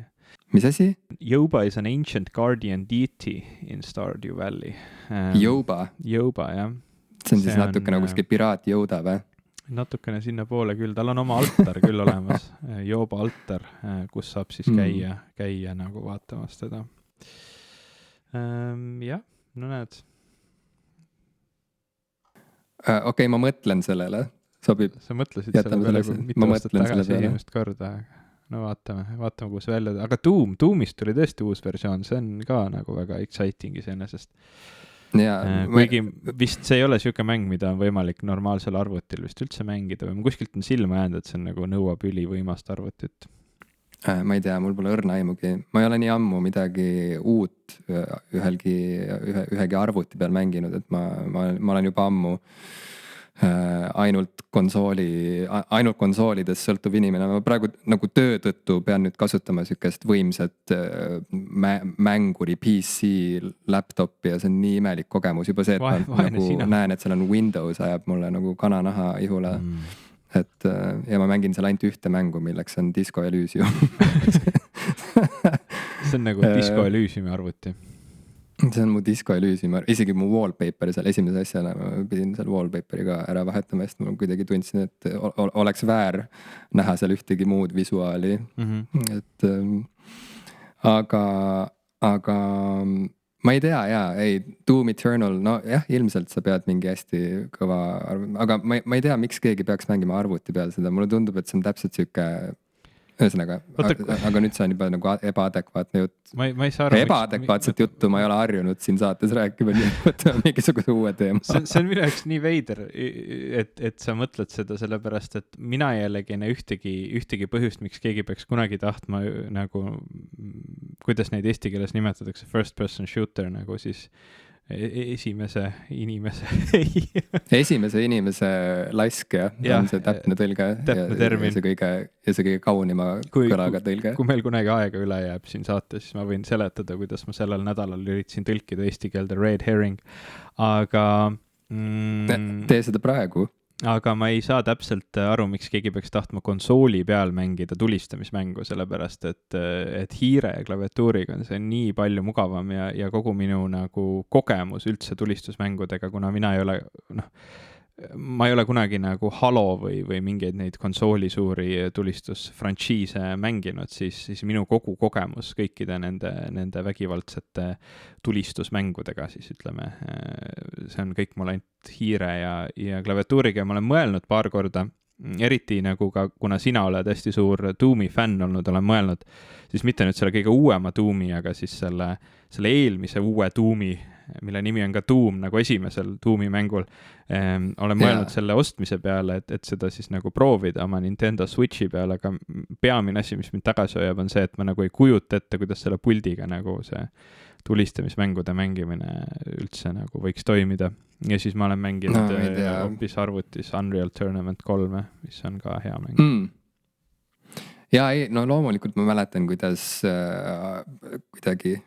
Mis asi? Jouba is an ancient guardian deity in Stardew Valley. Jouba? Jouba, jah. See on siis natuke nagu kuskil piraat Jouda või? Natukene sinna poole küll, tal on oma altar küll olemas, Jouba altar, kus saab siis käia nagu vaatamas teda. Jah, no näed. Okei, ma mõtlen sellele, sobib. Sa mõtlesid selle peale mitu aastat tagasi esimest korda, no vaatame kus välja, aga Doomist tuli tõesti uus versioon, see on ka nagu väga exciting iseenesest. Kuigi vist see ei ole siuke mäng, mida on võimalik normaalsel arvutil vist üldse mängida või ma kuskilt on silma jäänud, et see on nagu nõuab ülivõimast arvutit. Ma ei tea, mul pole õrna aimugi. Ma ei ole nii ammu midagi uut ühegi arvuti peal mänginud, et ma olen juba ammu ainult konsoolides sõltuv inimene. Ma praegu nagu töö tõttu pean nüüd kasutama sükest võimsat mänguri PC laptopi ja see on nii imelik kogemus. Juba see, et ma nagu näen, et seal on Windows ajab mulle nagu kananaha ihule. Et, ja ma mängin seal ainult ühte mängu, milleks on Disco Elysium. See on nagu Disco Elysiumi arvuti. See on mu Disco Elysium, isegi mu wallpaper seal esimese asjana, ma pidin seal wallpaperi ka ära vahetama, sest ma kuidagi tundsin, et oleks väär näha seal ühtegi muud visuaali. Et, aga ma ei tea, Doom Eternal, no jah, ilmselt sa pead mingi hästi kõva aga ma ei tea, miks keegi peaks mängima arvuti peal seda, mulle tundub, et see on täpselt süke ühesõnaga, aga nüüd see on juba nagu ebaadekvaatne jutt. Ma ei saa aru, ebaadekvaatset juttu ma ei ole harjunud siin saates rääkima, nii võtame mingisuguse uue teema. See on minu jaoks nii veider, et sa mõtled seda sellepärast, et mina jällegi ei ühtegi põhjust, miks keegi peaks kunagi tahtma nagu, kuidas neid eesti keeles nimetatakse, first person shooter nagu siis esimese inimese lask, jah, on see täpne tõlge termin. Ja see kõige kaunima kõlaga tõlge. Kui meil kunagi aega üle jääb siin saates, siis ma võin seletada, kuidas ma sellel nädalal üritasin tõlkida eesti keelde Red Herring, aga tee seda praegu. Aga ma ei saa täpselt aru, miks keegi peaks tahtma konsooli peal mängida tulistamismängu, sellepärast, et hiire ja klaviatuuriga on see nii palju mugavam ja kogu minu nagu kogemus üldse tulistusmängudega, kuna mina ei ole, ma ei ole kunagi nagu Halo või mingeid neid konsooli suuri tulistusfrantsiise mänginud, siis minu kogu kogemus kõikide nende vägivaldsete tulistusmängudega, siis ütleme, see on kõik mul ainult hiire ja klaviatuuriga ja ma olen mõelnud paar korda, eriti nagu ka, kuna sina oled hästi suur Doomi fänn olnud, olen mõelnud, siis mitte nüüd selle kõige uuema Doomi, aga siis selle eelmise uue Doomi, mille nimi on ka Doom nagu esimesel Doomi mängul, olen mõelnud selle ostmise peale, et seda siis nagu proovida oma Nintendo Switchi peale, aga peamine asi, mis mind tagasi hoiab, on see, et ma nagu ei kujuta ette, kuidas selle puldiga nagu see tulistamismängude mängimine üldse nagu võiks toimida. Ja siis ma olen mänginud hoopis arvutis Unreal Tournament 3, mis on ka hea mäng. Ja ei, no loomulikult ma mäletan, kuidas kuidagi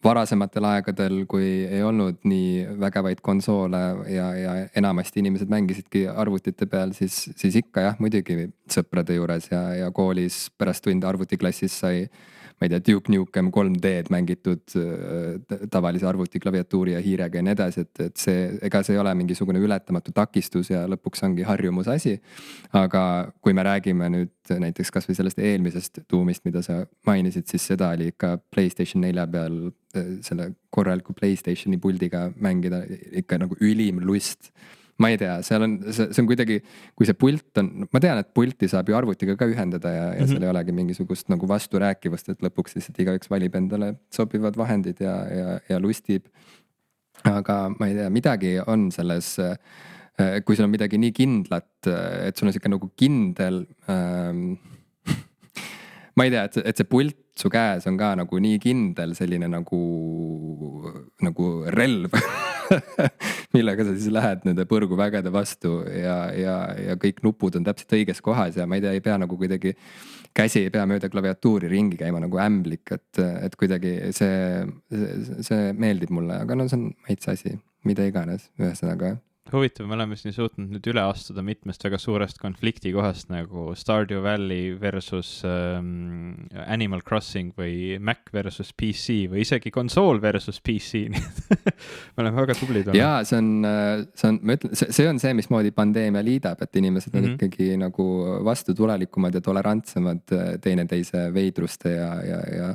varasematel aegadel, kui ei olnud nii vägevaid konsoole ja enamasti inimesed mängisidki arvutite peal, siis ikka jah, muidugi sõprade juures ja koolis pärast tunde arvutiklassis sai, ma ei tea, Duke Nukem 3D-d mängitud tavalise arvutiklaviatuuri ja hiirega ja nii edasi, et ega see ei ole mingisugune ületamatu takistus ja lõpuks ongi harjumus asi. Aga kui me räägime nüüd näiteks kas või sellest eelmisest Doomist, mida sa mainisid, siis seda oli ikka PlayStation 4 peal selle korraliku PlayStationi puldiga mängida ikka nagu ülim lust. Ma ei tea, see on kuidagi, kui see pult on, ma tean, et pulti saab ju arvutiga ka ühendada ja seal ei olegi mingisugust nagu vasturääkivust, et lõpuks lihtsalt igaüks valib endale sobivad vahendid ja lustib. Aga ma ei tea, midagi on selles, kui sul on midagi nii kindlat, et sul on siuke nagu kindel, ma ei tea, et see pult su käes on ka nagu nii kindel selline nagu relv, millega sa siis lähed nende põrguvägede vastu ja kõik nupud on täpselt õiges kohas ja ma ei tea, ei pea nagu kuidagi, käsi ei pea mööda klaviatuuri ringi käima nagu ämblik, et kuidagi see meeldib mulle, aga no see on maitse asi, mida iganes, ühesõnaga. Huvitav, me oleme siin suutnud nüüd üle astuda mitmest väga suurest konflikti kohast nagu Stardew Valley versus Animal Crossing või Mac versus PC või isegi konsool versus PC. Me oleme väga tublid olnud. Jaa, ma ütlen, see on see, mismoodi pandeemia liidab, et inimesed on ikkagi nagu vastutulelikumad ja tolerantsemad teineteise veidruste ja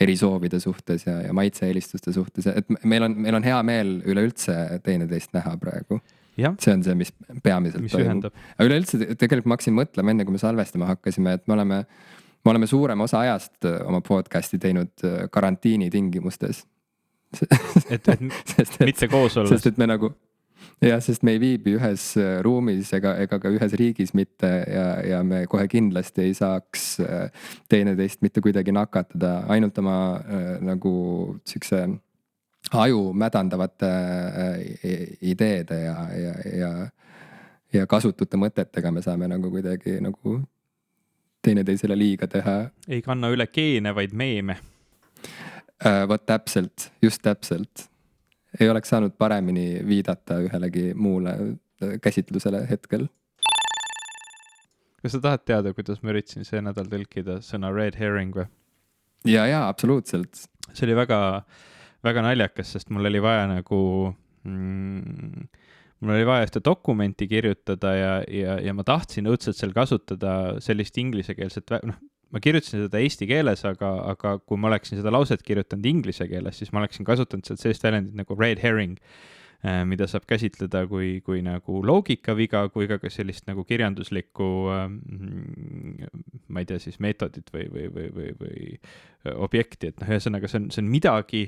erisoovide suhtes ja maitseeelistuste suhtes, et meil on hea meel üleüldse teineteist näha praegu. Ja. See on see, mis peamiselt toimub. Aga üleüldse tegelikult ma hakkasin mõtlema enne, kui me salvestama hakkasime, et me oleme suurema osa ajast oma podcasti teinud karantiini tingimustes. Et mitte koos olles. Sest et me nagu, sest me ei viibi ühes ruumis ega ka ühes riigis mitte ja me kohe kindlasti ei saaks teineteist mitte kuidagi nakatada, ainult oma nagu siukse aju mädandavate ideede ja kasutute mõtetega me saame nagu kuidagi nagu teineteisele liiga teha. Ei kanna üle geene, vaid meeme. Vot täpselt, just täpselt. Ei oleks saanud paremini viidata ühelegi muule käsitlusele hetkel. Kas sa tahad teada, kuidas ma üritasin see nädal tõlkida sõna red herring või? Ja, absoluutselt. See oli väga naljakas, sest mul oli vaja seda dokumenti kirjutada ja ma tahtsin õudselt seal kasutada sellist inglisekeelset, ma kirjutasin seda eesti keeles, aga kui ma oleksin seda lauset kirjutanud inglise keeles, siis ma oleksin kasutanud sealt sellist väljendit nagu red herring, mida saab käsitleda kui nagu loogikaviga, kui ka sellist nagu kirjanduslikku, ma ei tea siis meetodit või objekti, et ühesõnaga see on midagi,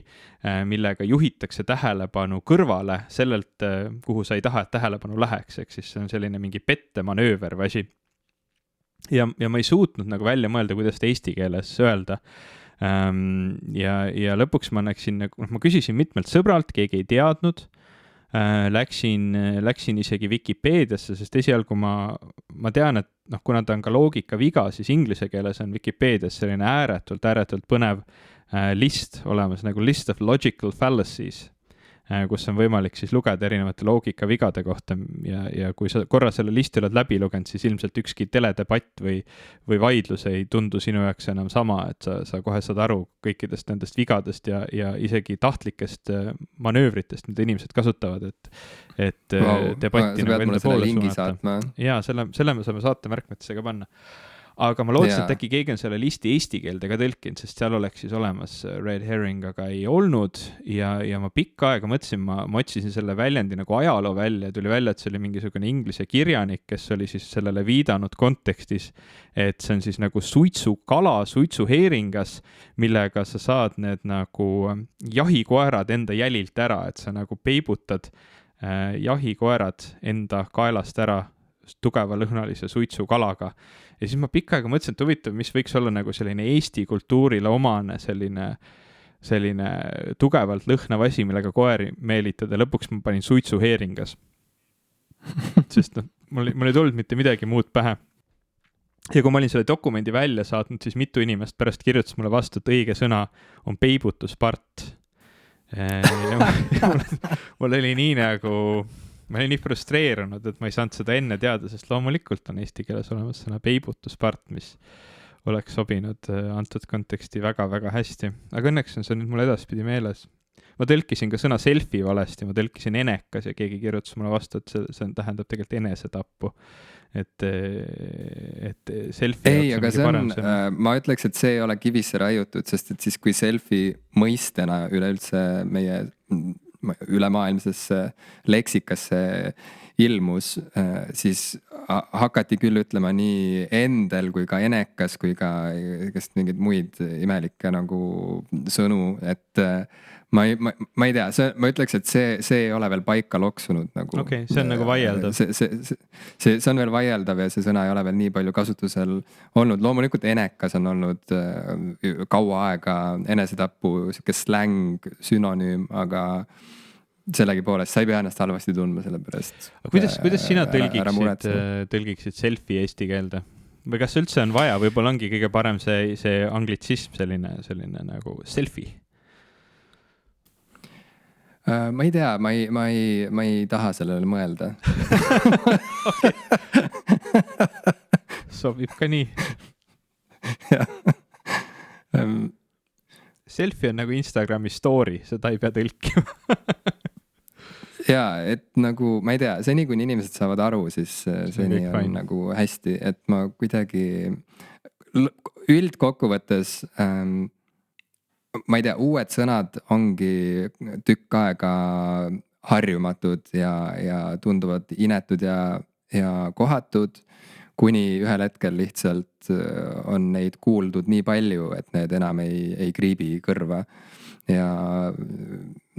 millega juhitakse tähelepanu kõrvale sellelt, kuhu sa ei taha, et tähelepanu läheks, ehk siis see on selline mingi pettemanööver või asi. Ja ma ei suutnud nagu välja mõelda, kuidas ta eesti keeles öelda. Ja lõpuks ma küsisin mitmelt sõbralt, keegi ei teadnud. Läksin isegi Wikipeediasse, sest esialgu ma tean, et kuna ta on ka loogika viga, siis inglise keeles on Wikipeedias selline ääretult põnev list olemas, nagu list of logical fallacies, kus on võimalik siis lugeda erinevate loogikavigade kohta ja kui sa korra selle listi oled läbi lugenud, siis ilmselt ükski teledebatt või vaidlus ei tundu sinu jaoks enam sama, et sa kohe saad aru kõikidest nendest vigadest ja isegi tahtlikest manöövritest, mida inimesed kasutavad, et debatti nagu enda poole suunata. Jaa, selle me saame saate märkmetesse ka panna. Aga ma lootsin, et äkki keegi on selle listi eesti keelde ka tõlkinud, sest seal oleks siis olemas red herring, aga ei olnud ja ma pikka aega mõtlesin, ma otsisin selle väljendi nagu ajaloo välja, tuli välja, et see oli mingisugune inglise kirjanik, kes oli siis sellele viidanud kontekstis, et see on siis nagu suitsukala, suitsuheeringas, millega sa saad need nagu jahikoerad enda jälilt ära, et sa nagu peibutad jahikoerad enda kaelast ära tugeva lõhnalise suitsukalaga. Ja siis ma pikka aega mõtlesin, et huvitav, mis võiks olla nagu selline Eesti kultuurile omane selline tugevalt lõhnav asi, millega koeri meelitada. Lõpuks ma panin suitsuheeringas. Sest mul ei tulnud mitte midagi muud pähe. Ja kui ma olin selle dokumendi välja saatnud, siis mitu inimest pärast kirjutas mulle vastu, et õige sõna on peibutuspart. Mul oli nii nagu... Ma olin nii frustreerunud, et ma ei saanud seda enne teada, sest loomulikult on eesti keeles olemas sõna peibutuspart, mis oleks sobinud antud konteksti väga-väga hästi. Aga õnneks on see nüüd mul edaspidi meeles. Ma tõlkisin ka sõna selfie valesti, ma tõlkisin enekas ja keegi kirjutas mulle vastu, et see tähendab tegelikult enesetappu. Et selfie... Ei, aga see on, ma ütleks, et see ei ole kivisse raiutud, sest et siis kui selfie mõistena üleüldse meie... ülemaailmsesse leksikasse ilmus, siis hakati küll ütlema nii endel kui ka enekas kui ka mingeid muid imelikke nagu sõnu, et ma ei tea, ma ütleks, et see ei ole veel paika loksunud nagu. Okei, see on nagu vaieldav. See on veel vaieldav ja see sõna ei ole veel nii palju kasutusel olnud. Loomulikult enekas on olnud kaua aega enesetapu, siuke släng, synonüüm, aga sellegi poolest sa ei pea ennast halvasti tundma selle pärast. Kuidas sina tõlgiksid selfie eesti keelde? Või kas üldse on vaja? Võib-olla ongi kõige parem see anglitsism, selline nagu selfie? Ma ei tea, ma ei taha sellele mõelda. Sobib ka nii. Selfie on nagu Instagrami story, seda ei pea tõlkima. Jaa, et nagu, ma ei tea, seni kui inimesed saavad aru, siis seni on nagu hästi, et ma kuidagi üldkokkuvõttes, ma ei tea, uued sõnad ongi tükk aega harjumatud ja tunduvad inetud ja kohatud, kuni ühel hetkel lihtsalt on neid kuuldud nii palju, et need enam ei kriibi kõrva ja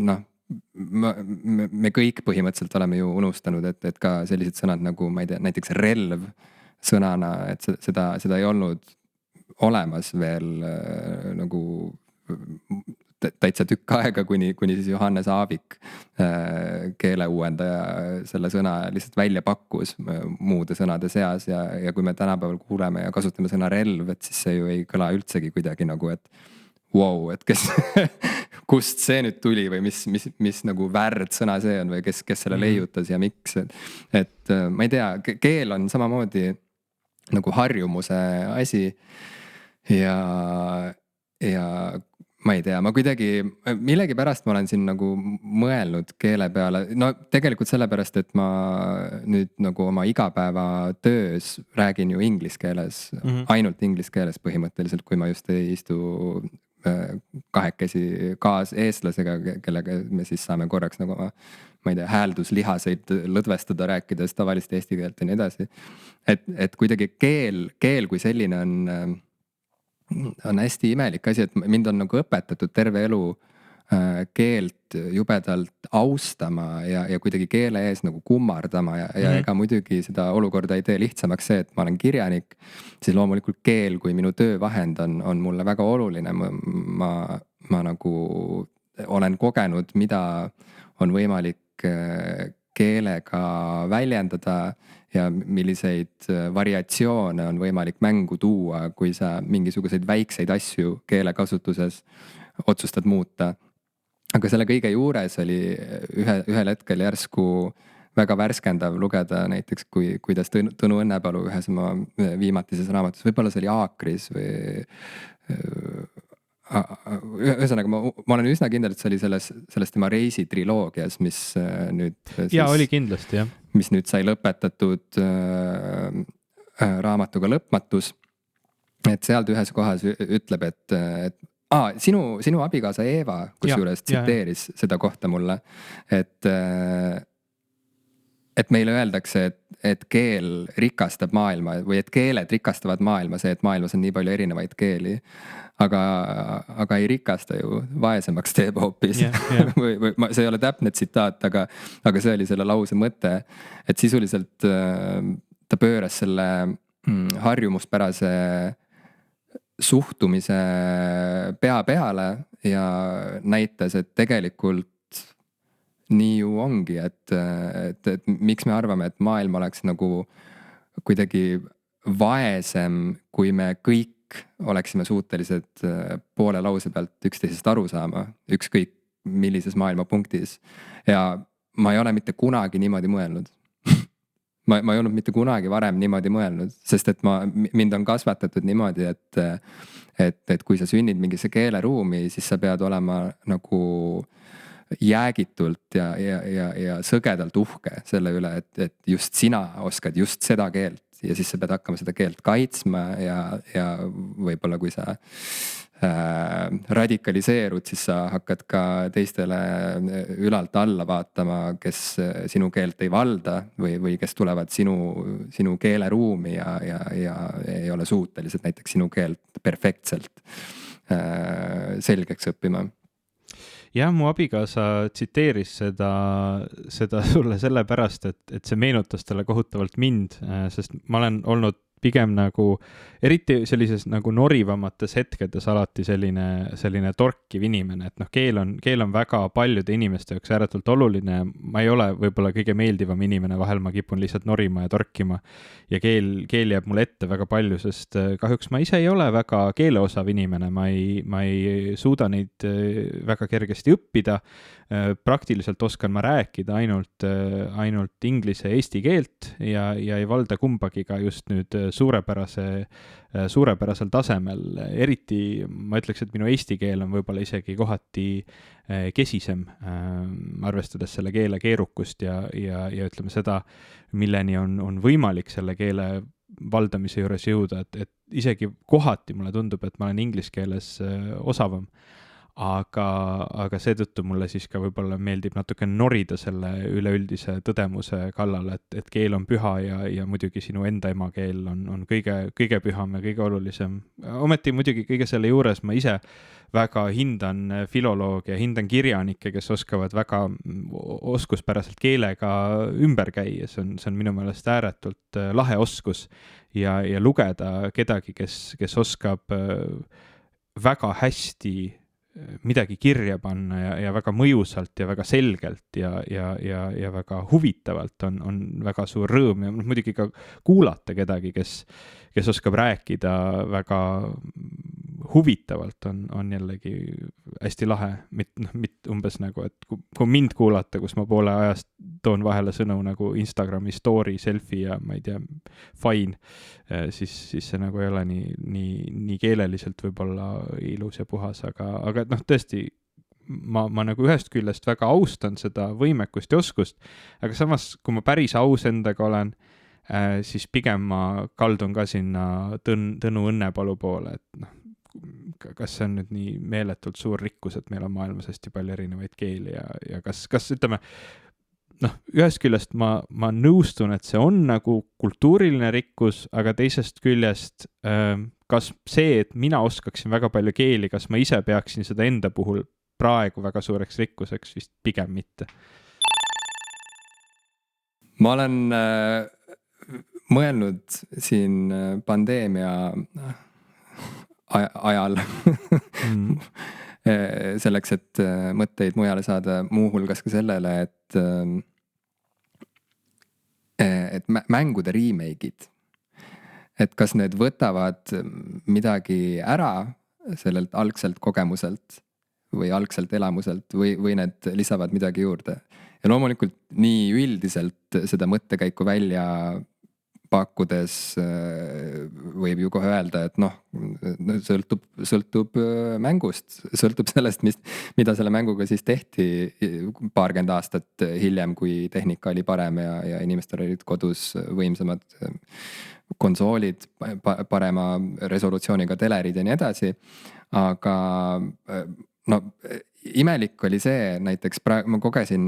noh, me kõik põhimõtteliselt oleme ju unustanud, et ka sellised sõnad nagu, ma ei tea, näiteks relv sõnana, et seda ei olnud olemas veel nagu täitsa tükk aega, kuni siis Johannes Aavik, keeleuuendaja, selle sõna lihtsalt välja pakkus muude sõnade seas ja kui me tänapäeval kuuleme ja kasutame sõna relv, et siis see ju ei kõla üldsegi kuidagi nagu, et wow, et kust see nüüd tuli või mis nagu värd sõna see on või kes selle leiutas ja miks, et ma ei tea, keel on samamoodi nagu harjumuse asi ja ma ei tea, ma kuidagi millegipärast ma olen siin nagu mõelnud keele peale, no tegelikult sellepärast, et ma nüüd nagu oma igapäeva töös räägin ju inglise keeles, ainult inglise keeles põhimõtteliselt, kui ma just ei istu kahekesi kaaseestlasega, kellega me siis saame korraks nagu ma ei tea, häälduslihaseid lõdvestada rääkides tavalist eesti keelt ja nii edasi. Et kuidagi keel kui selline on hästi imelik asi, et mind on nagu õpetatud terve elu keelt jubedalt austama ja kuidagi keele ees nagu kummardama ja ega muidugi seda olukorda ei tee lihtsamaks see, et ma olen kirjanik, siis loomulikult keel kui minu töövahend on mulle väga oluline. Ma nagu olen kogenud, mida on võimalik keelega väljendada ja milliseid variatsioone on võimalik mängu tuua, kui sa mingisuguseid väikseid asju keelekasutuses otsustad muuta. aga selle kõige juures oli ühel hetkel järsku väga värskendav lugeda näiteks, kuidas Tõnu Õnnepalu ühes oma viimatises raamatus, võib-olla see oli Aakris või ühesõnaga ma olen üsna kindel, et see oli selles tema Reisi triloogias, mis nüüd ja oli kindlasti, jah. Mis nüüd sai lõpetatud raamatuga Lõpmatus. Et sealt ühes kohas ütleb, et sinu abikaasa Eeva, kusjuures tsiteeris seda kohta mulle, et meile öeldakse, et keel rikastab maailma või et keeled rikastavad maailma, see, et maailmas on nii palju erinevaid keeli, aga ei rikasta ju, vaesemaks teeb hoopis. või see ei ole täpne tsitaat, aga see oli selle lause mõte, et sisuliselt ta pööras selle harjumuspärase suhtumise pea peale ja näitas, et tegelikult nii ju ongi, et miks me arvame, et maailm oleks nagu kuidagi vaesem, kui me kõik oleksime suutelised poole lause pealt üksteisest aru saama, ükskõik millises maailmapunktis. Ja ma ei ole mitte kunagi niimoodi mõelnud. ma ei olnud mitte kunagi varem niimoodi mõelnud, sest et mind on kasvatatud niimoodi, et kui sa sünnid mingisse keeleruumi, siis sa pead olema nagu jäägitult ja sõgedalt uhke selle üle, et just sina oskad just seda keelt ja siis sa pead hakkama seda keelt kaitsma ja võib-olla kui sa radikaliseerud, siis sa hakkad ka teistele ülalt alla vaatama, kes sinu keelt ei valda või kes tulevad sinu keeleruumi ja ei ole suutelised näiteks sinu keelt perfektselt selgeks õppima. Jah, mu abikaasa tsiteeris seda sulle sellepärast, et see meenutas talle kohutavalt mind, sest ma olen olnud pigem nagu, eriti sellises nagu norivamates hetkedes alati selline torkiv inimene, et keel on väga paljude inimeste jaoks ääretult oluline. Ma ei ole võib-olla kõige meeldivam inimene, vahel ma kipun lihtsalt norima ja torkima ja keel jääb mulle ette väga palju, sest kahjuks ma ise ei ole väga keeleosav inimene, ma ei suuda neid väga kergesti õppida. Praktiliselt oskan ma rääkida ainult inglise ja eesti keelt ja ei valda kumbagi ka just nüüd suurepärasel tasemel. Eriti ma ütleks, et minu eesti keel on võib-olla isegi kohati kesisem, arvestades selle keele keerukust ja ütleme seda, milleni on võimalik selle keele valdamise juures jõuda, et isegi kohati mulle tundub, et ma olen inglise keeles osavam. Aga seetõttu mulle siis ka võib-olla meeldib natuke norida selle üleüldise tõdemuse kallal, et keel on püha ja muidugi sinu enda emakeel on kõige püham ja kõige olulisem. Ometi muidugi kõige selle juures ma ise väga hindan filoloogia, hindan kirjanikke, kes oskavad väga oskuspäraselt keelega ümber käia. See on minu meelest ääretult lahe oskus ja lugeda kedagi, kes oskab väga hästi midagi kirja panna ja väga mõjusalt ja väga selgelt ja väga huvitavalt on väga suur rõõm ja muidugi ka kuulata kedagi, kes oskab rääkida väga huvitavalt on jällegi hästi lahe, mitte umbes nagu, et kui mind kuulata, kus ma poole ajast toon vahele sõnu nagu Instagrami story, selfie ja ma ei tea, fine, siis see nagu ei ole nii keeleliselt võib-olla ilus ja puhas, aga tõesti, ma nagu ühest küljest väga austan seda võimekust ja oskust, aga samas, kui ma päris aus endaga olen, siis pigem ma kaldun ka sinna Tõnu Õnnepalu poole, et kas see on nüüd nii meeletult suur rikkus, et meil on maailmas hästi palju erinevaid keeli ja kas ütleme, ühest küljest ma nõustun, et see on nagu kultuuriline rikkus, aga teisest küljest kas see, et mina oskaksin väga palju keeli, kas ma ise peaksin seda enda puhul praegu väga suureks rikkuseks, vist pigem mitte. Ma olen mõelnud siin pandeemia ajal selleks, et mõtteid mujale saada, muuhulgas ka sellele, et mängude remake'id, et kas need võtavad midagi ära sellelt algselt kogemuselt või algselt elamuselt või need lisavad midagi juurde. Ja loomulikult nii üldiselt seda mõttekäiku välja pakkudes võib ju kohe öelda, et noh, sõltub mängust, sõltub sellest, mida selle mänguga siis tehti paarkümmend aastat hiljem, kui tehnika oli parem ja inimestel olid kodus võimsamad konsoolid, parema resolutsiooniga telerid ja nii edasi. Aga no imelik oli see, näiteks ma kogesin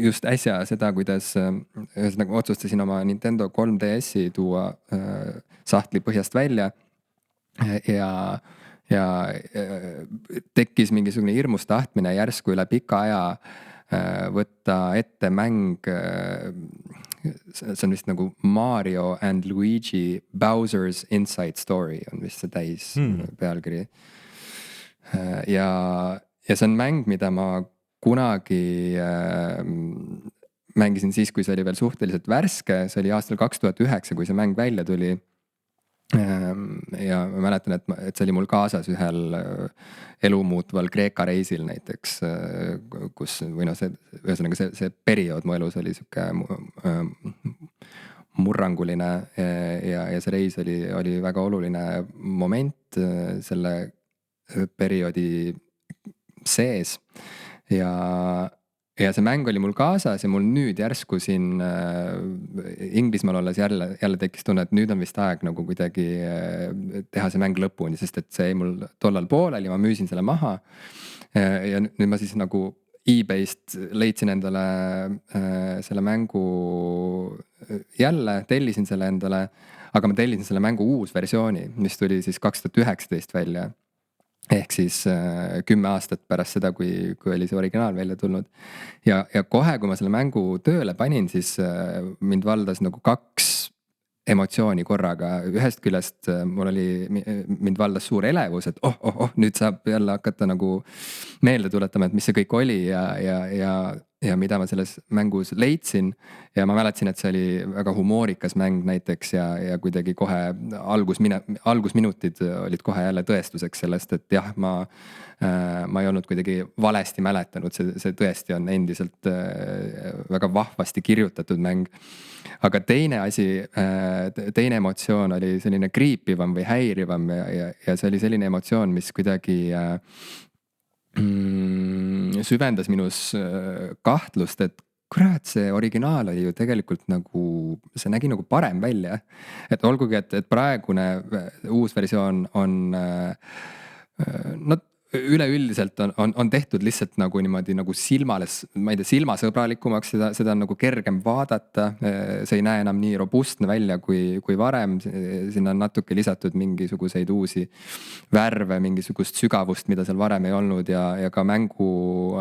just äsja seda, kuidas ühesõnaga otsustasin oma Nintendo 3DS-i tuua sahtli põhjast välja ja tekkis mingisugune hirmus tahtmine järsku üle pika aja võtta ette mäng, see on vist nagu Mario and Luigi Bowser's Inside Story on vist see täis pealkiri. Ja see on mäng, mida ma kunagi mängisin siis, kui see oli veel suhteliselt värske, see oli aastal 2009, kui see mäng välja tuli. Ja ma mäletan, et see oli mul kaasas ühel elumuutval Kreeka reisil näiteks, kus või noh, ühesõnaga see periood mu elus oli siuke murranguline ja see reis oli väga oluline moment selle perioodi sees ja see mäng oli mul kaasas ja mul nüüd järsku siin Inglismaal olles jälle tekkis tunne, et nüüd on vist aeg nagu kuidagi teha see mäng lõpuni, sest et see jäi mul tollal pooleli, ma müüsin selle maha ja nüüd ma siis nagu eBayst leidsin endale selle mängu jälle, tellisin selle endale, aga ma tellisin selle mängu uus versiooni, mis tuli siis 2019 välja. Ehk siis 10 aastat pärast seda, kui oli see originaal välja tulnud. Ja kohe, kui ma selle mängu tööle panin, siis mind valdas nagu 2 emotsiooni korraga. Ühest küljest mind valdas suur elevus, et nüüd saab jälle hakata nagu meelde tuletama, et mis see kõik oli ja mida ma selles mängus leidsin. Ja ma mäletasin, et see oli väga humoorikas mäng näiteks ja kuidagi kohe algusminutid olid kohe jälle tõestuseks sellest, et jah, ma ei olnud kuidagi valesti mäletanud, see tõesti on endiselt väga vahvasti kirjutatud mäng. Aga teine emotsioon oli selline kriipivam või häirivam ja see oli selline emotsioon, mis kuidagi süvendas minus kahtlust, et kurat, see originaal oli ju tegelikult nagu, see nägi nagu parem välja. Et olgugi, et praegune uus versioon on üleüldiselt on tehtud lihtsalt nagu niimoodi nagu silmasõbralikumaks, seda on nagu kergem vaadata, see ei näe enam nii robustne välja kui varem, sinna on natuke lisatud mingisuguseid uusi värve, mingisugust sügavust, mida seal varem ei olnud ja ka mängu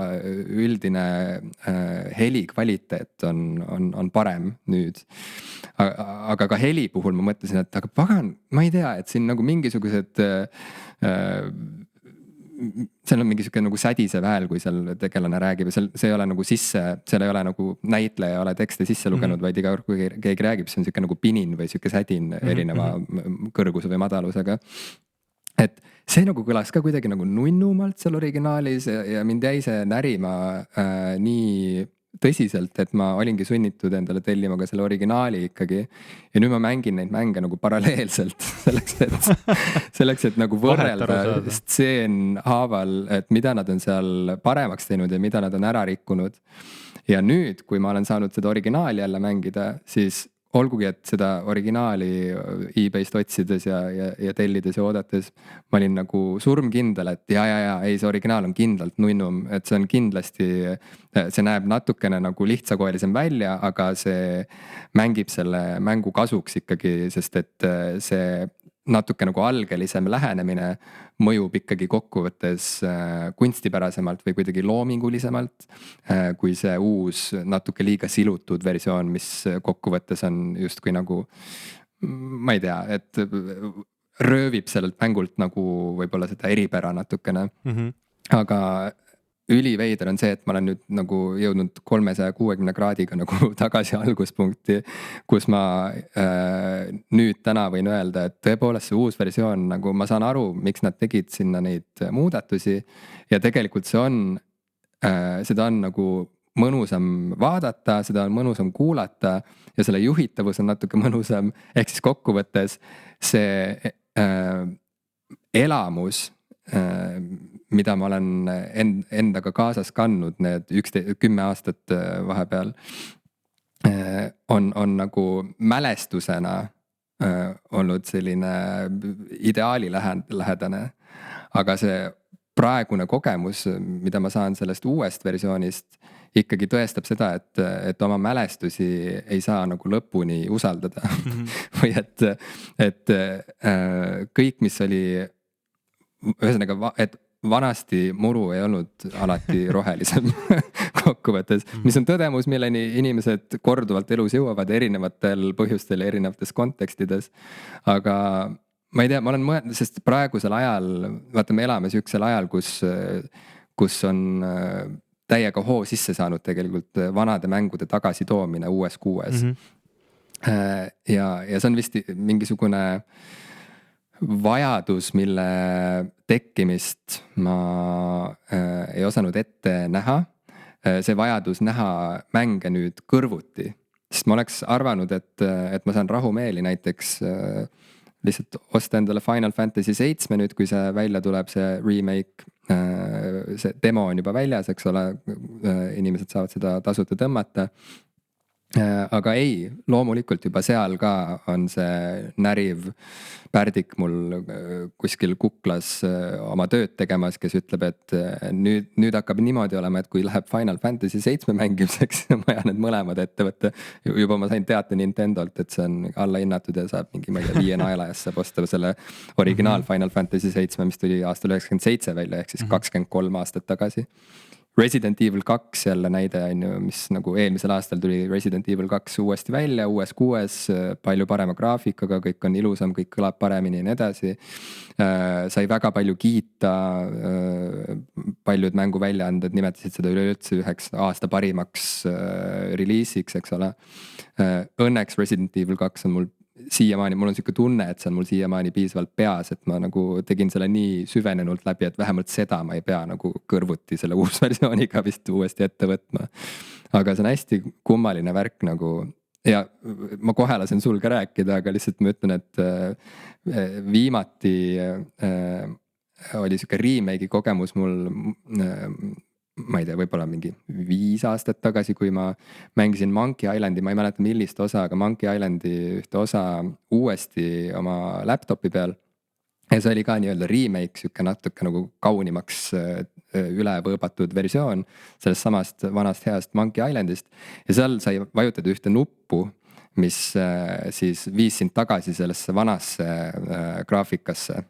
üldine heli kvaliteet on parem nüüd. Aga ka heli puhul ma mõtlesin, et aga pagan, ma ei tea, et siin nagu mingisugused seal on mingi siuke nagu sädisev hääl, kui seal tegelane räägib ja see ei ole nagu seal ei ole nagu näitleja ei ole tekste sisse lugenud, vaid iga kord, kui keegi räägib, see on siuke nagu pinin või siuke sädin erineva kõrguse või madalusega. Et see nagu kõlas ka kuidagi nagu nunnumalt seal originaalis ja mind jäi see närima nii tõsiselt, et ma olingi sunnitud endale tellima ka selle originaali ikkagi. Ja nüüd ma mängin neid mänge nagu paralleelselt selleks, et nagu võrrelda stseen haaval, et mida nad on seal paremaks teinud ja mida nad on ära rikkunud. Ja nüüd, kui ma olen saanud seda originaali jälle mängida, siis olgugi, et seda originaali eBayst otsides ja tellides ja oodates, ma olin nagu surmkindel, et ei, see originaal on kindlalt nunnum, et see on kindlasti, see näeb natukene nagu lihtsakoelisem välja, aga see mängib selle mängu kasuks ikkagi, sest et see natuke nagu algelisem lähenemine mõjub ikkagi kokkuvõttes kunstipärasemalt või kuidagi loomingulisemalt kui see uus natuke liiga silutud versioon, mis kokkuvõttes on justkui nagu, ma ei tea, et röövib sellelt mängult nagu võib-olla seda eripära natukene. Aga üliveider on see, et ma olen nüüd nagu jõudnud 360 kraadiga nagu tagasi alguspunkti, kus ma nüüd täna võin öelda, et tõepoolest see uus versioon, nagu ma saan aru, miks nad tegid sinna neid muudatusi ja tegelikult seda on nagu mõnusam vaadata, seda on mõnusam kuulata ja selle juhitavus on natuke mõnusam, ehk siis kokkuvõttes see elamus, mida ma olen endaga kaasas kandnud need 10 aastat vahepeal, on nagu mälestusena olnud selline ideaalilähedane, aga see praegune kogemus, mida ma saan sellest uuest versioonist, ikkagi tõestab seda, et oma mälestusi ei saa nagu lõpuni usaldada või et kõik, mis oli, ühesõnaga, et vanasti muru ei olnud alati rohelisem kokkuvõttes, mis on tõdemus, milleni inimesed korduvalt elus jõuavad erinevatel põhjustel ja erinevates kontekstides. Aga ma ei tea, ma olen mõelnud, sest praegusel ajal, vaata, me elame sihukesel ajal, kus on täiega hoo sisse saanud tegelikult vanade mängude tagasitoomine uues kuues. Ja see on vist mingisugune vajadus, mille tekkimist ma ei osanud ette näha. See vajadus näha mänge nüüd kõrvuti, sest ma oleks arvanud, et ma saan rahumeeli näiteks lihtsalt osta endale Final Fantasy 7 nüüd, kui see välja tuleb, see remake, see demo on juba väljas, eks ole, inimesed saavad seda tasuta tõmmata. Aga ei, loomulikult juba seal ka on see näriv pärdik mul kuskil kuklas oma tööd tegemas, kes ütleb, et nüüd hakkab niimoodi olema, et kui läheb Final Fantasy 7 mängimiseks, ma jään need mõlemad ette võtta. Juba ma sain teate Nintendolt, et see on alla hinnatud ja saab mingi, ma ei tea, 5 naelajas saab osta selle originaal Final Fantasy 7, mis tuli aastal 97 välja, ehk siis 23 aastat tagasi. Resident Evil 2 jälle näide on ju, mis nagu eelmisel aastal tuli Resident Evil 2 uuesti välja, uues kuues, palju parema graafikaga, kõik on ilusam, kõik kõlab paremini ja nii edasi. Sai väga palju kiita, paljud mängu väljaanded nimetasid seda üleüldse üheks aasta parimaks reliisiks, eks ole. Õnneks Resident Evil 2 on mul siiamaani, mul on siuke tunne, et see on mul siiamaani piisavalt peas, et ma nagu tegin selle nii süvenenult läbi, et vähemalt seda ma ei pea nagu kõrvuti selle uus versiooniga vist uuesti ette võtma. Aga see on hästi kummaline värk nagu, ja ma kohe lasen sul ka rääkida, aga lihtsalt ma ütlen, et viimati oli siuke remake'i kogemus mul, ma ei tea, võib-olla mingi 5 aastat tagasi, kui ma mängisin Monkey Islandi, ma ei mäleta millist osa, aga Monkey Islandi ühte osa uuesti oma laptopi peal. Ja see oli ka nii-öelda remake, siuke natuke nagu kaunimaks üle võõbatud versioon sellest samast vanast heast Monkey Islandist. Ja seal sai vajutada ühte nuppu, mis siis viis sind tagasi sellesse vanasse graafikasse.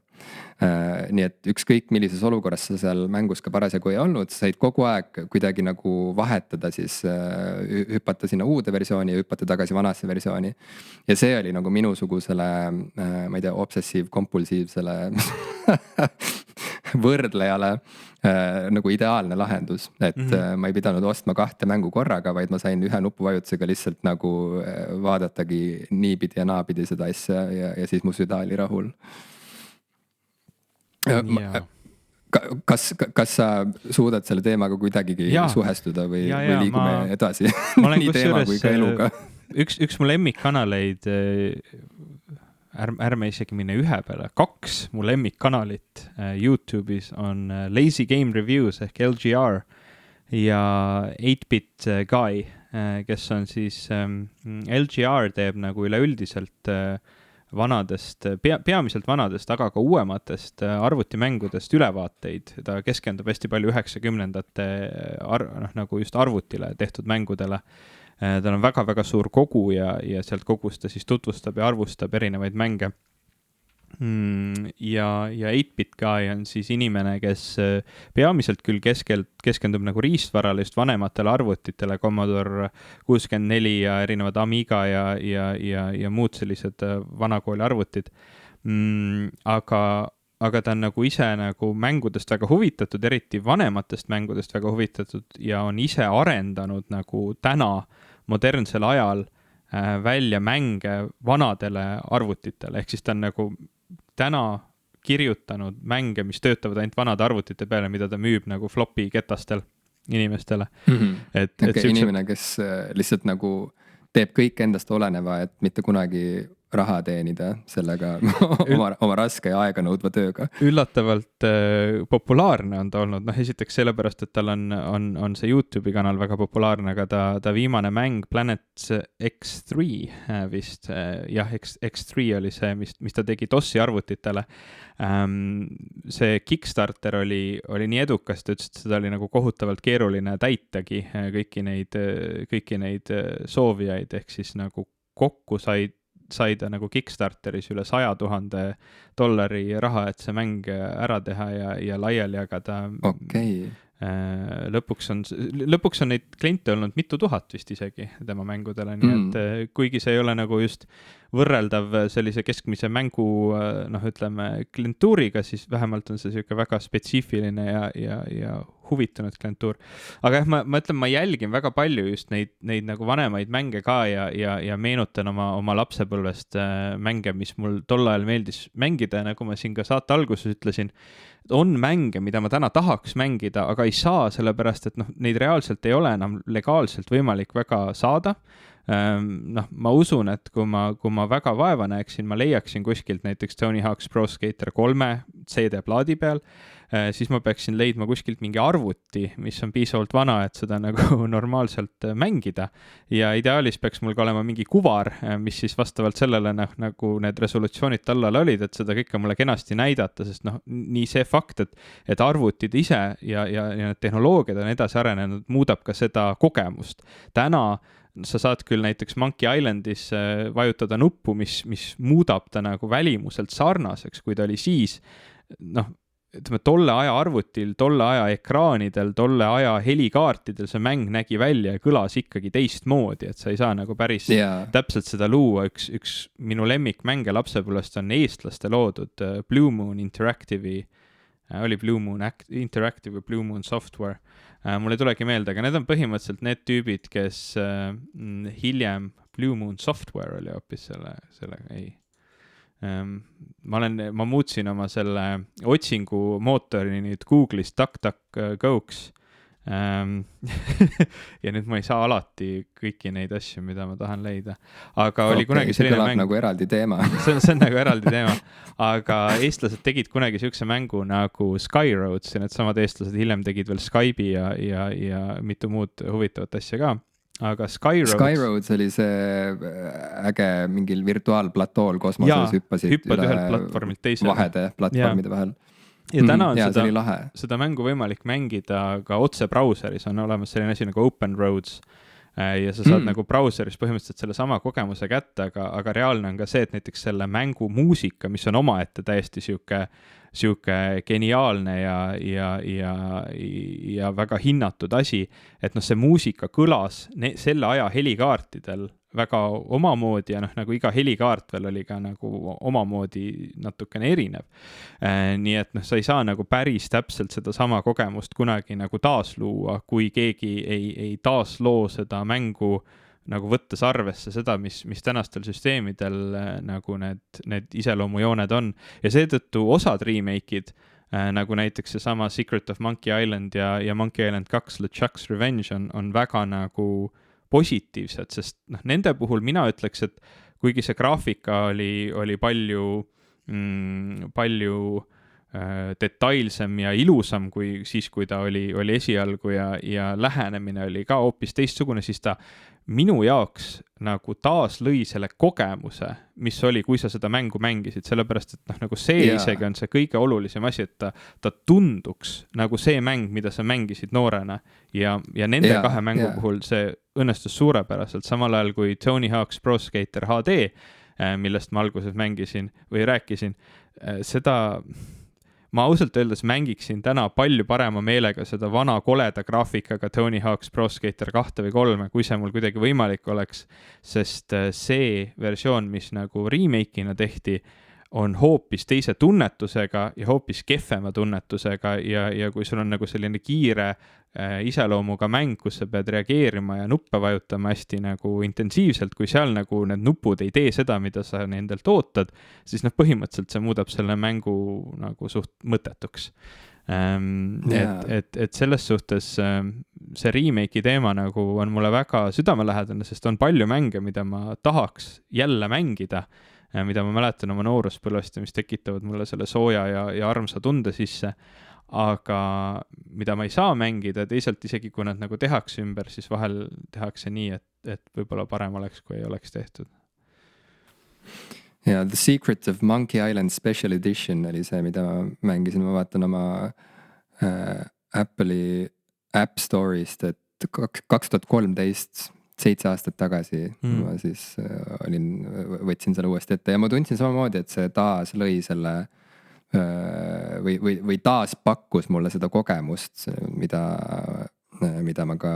Nii et ükskõik millises olukorras sa seal mängus ka parasjagu ei olnud, said kogu aeg kuidagi nagu vahetada, siis hüpata sinna uude versiooni ja hüpata tagasi vanasse versiooni. Ja see oli nagu minusugusele, ma ei tea, obsessiiv-kompulsiivsele võrdlejale nagu ideaalne lahendus, et ma ei pidanud ostma 2 mängu korraga, vaid ma sain ühe nupuvajutusega lihtsalt nagu vaadatagi niipidi ja naapidi seda asja ja siis mu süda oli rahul. Kas sa suudad selle teemaga kuidagigi suhestuda või liigume edasi nii teema kui ka eluga? Üks mu lemmikkanaleid, ärme isegi mine ühe peale, 2 mu lemmikkanalit YouTube'is on Lazy Game Reviews ehk LGR ja 8-Bit Guy, kes on siis, LGR teeb nagu üleüldiselt vanadest, peamiselt vanadest, aga ka uuematest arvutimängudest ülevaateid. Ta keskendub hästi palju 90-ndate nagu just arvutile tehtud mängudele. Tal on väga-väga suur kogu ja sealt kogust ta siis tutvustab ja arvustab erinevaid mänge. Ja 8-Bit Guy on siis inimene, kes peamiselt küll keskendub nagu riistvarale just vanematele arvutitele, Commodore 64 ja erinevad Amiga ja muud sellised vanakooli arvutid. Aga ta on nagu ise nagu mängudest väga huvitatud, eriti vanematest mängudest väga huvitatud ja on ise arendanud nagu täna modernsel ajal välja mänge vanadele arvutitele, ehk siis ta on nagu täna kirjutanud mänge, mis töötavad ainult vanade arvutite peale, mida ta müüb nagu floppy ketastel inimestele. Inimene, kes lihtsalt nagu teeb kõik endast oleneva, et mitte kunagi raha teenida sellega oma raske ja aeganõudva tööga. Üllatavalt populaarne on ta olnud, esiteks sellepärast, et tal on see YouTube'i kanal väga populaarne, aga ta viimane mäng Planet X3 vist, jah, X3 oli see, mis ta tegi DOS-i arvutitele. See Kickstarter oli nii edukas, ta ütles, et seda oli nagu kohutavalt keeruline täitagi kõiki neid soovijaid, ehk siis nagu kokku sai ta nagu Kickstarteris üle $100,000 raha, et see mäng ära teha ja laiali jagada. Okei. Lõpuks on neid kliente olnud mitu tuhat vist isegi tema mängudele, nii et kuigi see ei ole nagu just võrreldav sellise keskmise mängu, ütleme, klientuuriga, siis vähemalt on see siuke väga spetsiifiline ja huvitunud klientuur. Aga jah, ma ütlen, ma jälgin väga palju just neid nagu vanemaid mänge ka ja meenutan oma lapsepõlvest mänge, mis mul tol ajal meeldis mängida, nagu ma siin ka saate alguses ütlesin, on mänge, mida ma täna tahaks mängida, aga ei saa, sellepärast, et neid reaalselt ei ole enam legaalselt võimalik väga saada. Ma usun, et kui ma väga vaeva näeksin, ma leiaksin kuskilt näiteks Tony Hawk's Pro Skater 3 CD-plaadi peal, siis ma peaksin leidma kuskilt mingi arvuti, mis on piisavalt vana, et seda nagu normaalselt mängida. Ja ideaalis peaks mul ka olema mingi kuvar, mis siis vastavalt sellele nagu need resolutsioonid tallal olid, et seda kõike mulle kenasti näidata, sest nii see fakt, et arvutid ise ja need tehnoloogiad on edasi arenenud, muudab ka seda kogemust. Täna sa saad küll näiteks Monkey Islandis vajutada nuppu, mis muudab ta nagu välimuselt sarnaseks, kui ta oli siis, ütleme, tolle aja arvutil, tolle aja ekraanidel, tolle aja helikaartidel see mäng nägi välja ja kõlas ikkagi teistmoodi, et sa ei saa nagu päris täpselt seda luua. Üks minu lemmikmänge lapsepõlvest on eestlaste loodud Blue Moon Interactive või Blue Moon Software. Mul ei tulegi meelde, aga need on põhimõtteliselt need tüübid, kes hiljem Blue Moon Software oli hoopis sellega, ei. Ma muutsin oma selle otsingu mootori nüüd Google'ist DuckDuckGo'ks ja nüüd ma ei saa alati kõiki neid asju, mida ma tahan leida. Aga oli kunagi selline mäng. Nagu eraldi teema. see on nagu eraldi teema. Aga eestlased tegid kunagi siukse mängu nagu Skyroads ja need samad eestlased hiljem tegid veel Skype'i ja mitu muud huvitavat asja ka. Aga Skyroads oli see äge mingil virtuaalplatool kosmoses hüppasid ühelt platvormilt teisele. Vahede platvormide vahel. Ja täna on seda mängu võimalik mängida ka otse brauseris, on olemas selline asi nagu Open Roads ja sa saad nagu brauseris põhimõtteliselt selle sama kogemuse kätte, aga reaalne on ka see, et näiteks selle mängu muusika, mis on omaette täiesti siuke geniaalne ja väga hinnatud asi, et see muusika kõlas selle aja helikaartidel väga omamoodi ja nagu iga helikaart veel oli ka nagu omamoodi natukene erinev. Nii et sa ei saa nagu päris täpselt seda sama kogemust kunagi nagu taasluua, kui keegi ei taasloo seda mängu nagu võttes arvesse seda, mis tänastel süsteemidel nagu need iseloomujooned on. Ja seetõttu osad remake'id, nagu näiteks see sama Secret of Monkey Island ja Monkey Island 2 LeChuck's Revenge on väga nagu positiivsed, sest nende puhul mina ütleks, et kuigi see graafika oli palju detailsem ja ilusam kui siis, kui ta oli esialgu ja lähenemine oli ka hoopis teistsugune, siis ta minu jaoks nagu taas lõi selle kogemuse, mis oli, kui sa seda mängu mängisid, sellepärast, et nagu see isegi on see kõige olulisem asi, et ta tunduks nagu see mäng, mida sa mängisid noorena ja nende kahe mängu puhul see õnnestus suurepäraselt, samal ajal kui Tony Hawk's Pro Skater HD, millest ma alguses mängisin või rääkisin, seda ma ausalt öeldes mängiksin täna palju parema meelega seda vana koleda graafikaga Tony Hawk's Pro Skater 2 või 3, kui see mul kuidagi võimalik oleks, sest see versioon, mis nagu remake'ina tehti, on hoopis teise tunnetusega ja hoopis kehvema tunnetusega ja kui sul on nagu selline kiire iseloomuga mäng, kus sa pead reageerima ja nuppe vajutama hästi nagu intensiivselt, kui seal nagu need nupud ei tee seda, mida sa nendelt ootad, siis põhimõtteliselt see muudab selle mängu nagu suht mõttetuks. Et selles suhtes see remake'i teema nagu on mulle väga südamelähedane, sest on palju mänge, mida ma tahaks jälle mängida, mida ma mäletan oma nooruspõlvest, mis tekitavad mulle selle sooja ja armsa tunde sisse, aga mida ma ei saa mängida, teisalt isegi kui nad nagu tehakse ümber, siis vahel tehakse nii, et võib-olla parem oleks, kui ei oleks tehtud. Ja The Secret of Monkey Island Special Edition oli see, mida ma mängisin, ma vaatan oma Apple'i App Store'ist, et 2013, 7 aastat tagasi ma siis võtsin selle uuesti ette ja ma tundsin samamoodi, et see taas lõi selle või taas pakkus mulle seda kogemust, mida ma ka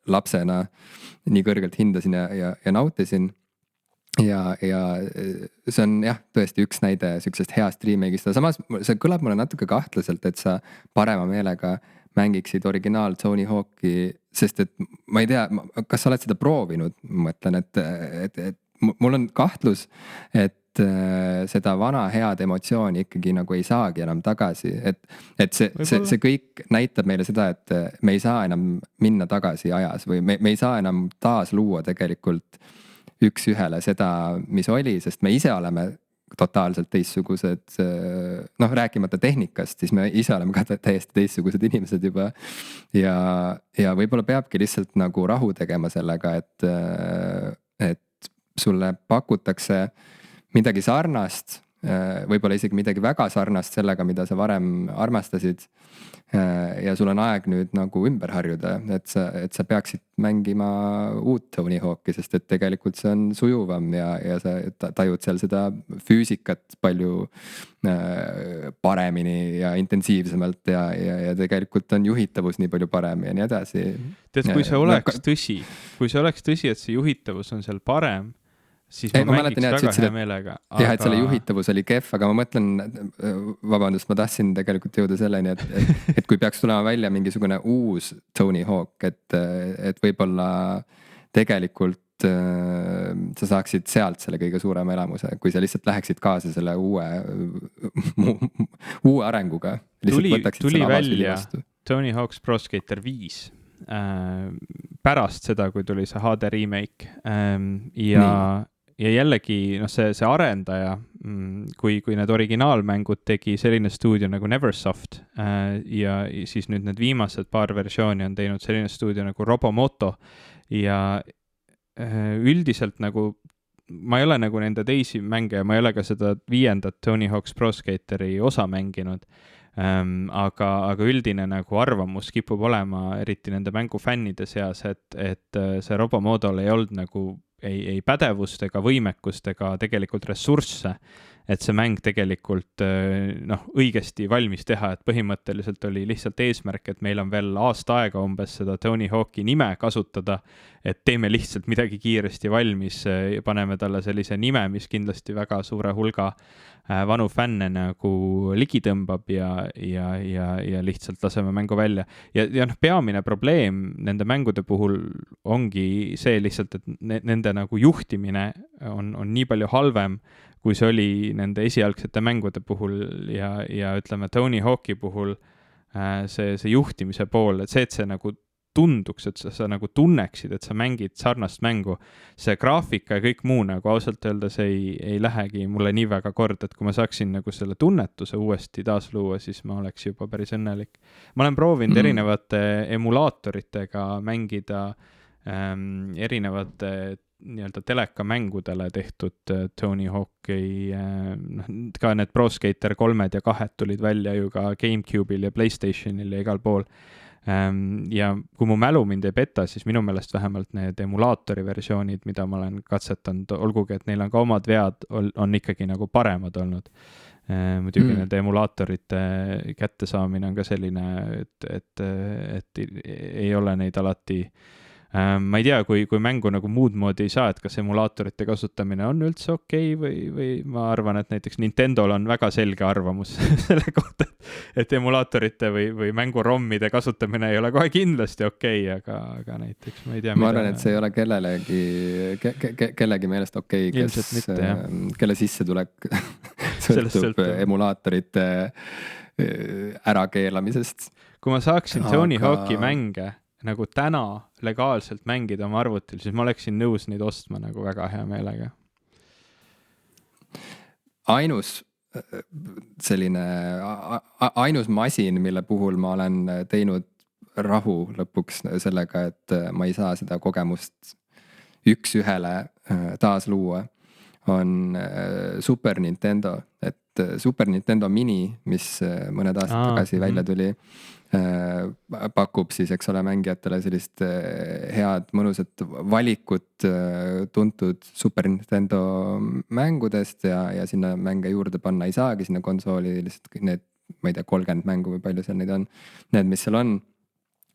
lapsena nii kõrgelt hindasin ja nautisin. Ja see on jah, tõesti üks näide sellisest heast remake'ist, aga samas see kõlab mulle natuke kahtlaselt, et sa parema meelega mängiksid originaal Tony Hawk'i, sest et ma ei tea, kas sa oled seda proovinud, ma mõtlen, et mul on kahtlus, et seda vana head emotsiooni ikkagi nagu ei saagi enam tagasi, et see kõik näitab meile seda, et me ei saa enam minna tagasi ajas või me ei saa enam taas luua tegelikult üks-ühele seda, mis oli, sest me ise oleme totaalselt teistsugused, rääkimata tehnikast, siis me ise oleme ka täiesti teistsugused inimesed juba ja võib-olla peabki lihtsalt nagu rahu tegema sellega, et sulle pakutakse midagi sarnast, võib-olla isegi midagi väga sarnast sellega, mida sa varem armastasid ja sul on aeg nüüd nagu ümber harjuda, et sa peaksid mängima uut Tony Hawk'i, sest et tegelikult see on sujuvam ja sa tajud seal seda füüsikat palju paremini ja intensiivsemalt ja tegelikult on juhitavus nii palju parem ja nii edasi. Tead, kui see oleks tõsi, et see juhitavus on seal parem, siis ma mängiks väga hea meelega. Jah, et selle juhitavus oli kehv, aga ma mõtlen, vabandust, ma tahtsin tegelikult jõuda selleni, et kui peaks tulema välja mingisugune uus Tony Hawk, et võib-olla tegelikult sa saaksid sealt selle kõige suurema elamuse, kui sa lihtsalt läheksid kaasa selle uue arenguga. Tuli välja Tony Hawk's Pro Skater 5 pärast seda, kui tuli see HD remake ja jällegi see arendaja, kui need originaalmängud tegi selline stuudio nagu Neversoft ja siis nüüd need viimased paar versiooni on teinud selline stuudio nagu Robomoto ja üldiselt nagu ma ei ole nagu nende teisi mänge ja ma ei ole ka seda 5. Tony Hawk's Pro Skateri osa mänginud, aga üldine nagu arvamus kipub olema eriti nende mängufännide seas, et see Robomodol ei olnud nagu ei pädevust ega võimekust ega tegelikult ressursse, et see mäng tegelikult õigesti valmis teha, et põhimõtteliselt oli lihtsalt eesmärk, et meil on veel aasta aega umbes seda Tony Hawk'i nime kasutada, et teeme lihtsalt midagi kiiresti valmis, paneme talle sellise nime, mis kindlasti väga suure hulga vanu fänne nagu ligi tõmbab ja lihtsalt laseme mängu välja. Ja peamine probleem nende mängude puhul ongi see lihtsalt, et nende nagu juhtimine on nii palju halvem, kui see oli nende esialgsete mängude puhul ja ütleme Tony Hawk'i puhul see juhtimise pool, et see nagu tunduks, et sa nagu tunneksid, et sa mängid sarnast mängu. See graafika ja kõik muu nagu ausalt öeldes ei lähegi mulle nii väga kord, et kui ma saaksin nagu selle tunnetuse uuesti taas luua, siis ma oleks juba päris õnnelik. Ma olen proovinud erinevate emulaatoritega mängida erinevate nii-öelda telekamängudele tehtud Tony Hawk'i, ka need Pro Skater 3 ja 2 tulid välja ju ka GameCube'il ja PlayStationil ja igal pool. Ja kui mu mälu mind ei peta, siis minu meelest vähemalt need emulaatori versioonid, mida ma olen katsetanud, olgugi, et neil on ka omad vead, on ikkagi nagu paremad olnud. Muidugi need emulaatorite kättesaamine on ka selline, et ei ole neid alati ma ei tea, kui mängu nagu muud moodi ei saa, et kas emulaatorite kasutamine on üldse okei või ma arvan, et näiteks Nintendol on väga selge arvamus selle kohta, et emulaatorite või mängu ROM-ide kasutamine ei ole kohe kindlasti okei, aga näiteks ma ei tea. Ma arvan, et see ei ole kellegi meelest okei, kelle sissetulek sõltub emulaatorite ärakeelamisest. Kui ma saaksin Tony Hawk'i mänge nagu täna legaalselt mängida oma arvutil, siis ma oleksin nõus neid ostma nagu väga hea meelega. Ainus masin, mille puhul ma olen teinud rahu lõpuks sellega, et ma ei saa seda kogemust üks ühele taas luua, on Super Nintendo. Et Super Nintendo Mini, mis mõned aastad tagasi välja tuli, pakub siis, eks ole, mängijatele sellist head, mõnusat valikut tuntud Super Nintendo mängudest ja sinna mänge juurde panna ei saagi, sinna konsooli lihtsalt need, ma ei tea, 30 mängu või palju seal neid on. Need, mis seal on,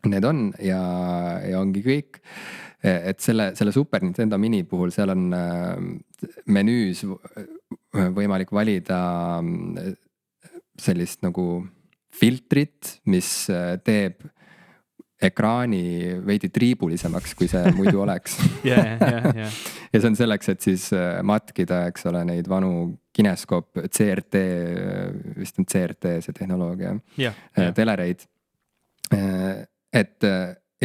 need on ja ongi kõik. Et selle Super Nintendo Mini puhul seal on menüüs võimalik valida sellist nagu filtrit, mis teeb ekraani veidi triibulisemaks, kui see muidu oleks. Ja see on selleks, et siis matkida, eks ole, neid vanu kineskoop CRT, vist on CRT see tehnoloogia, telereid.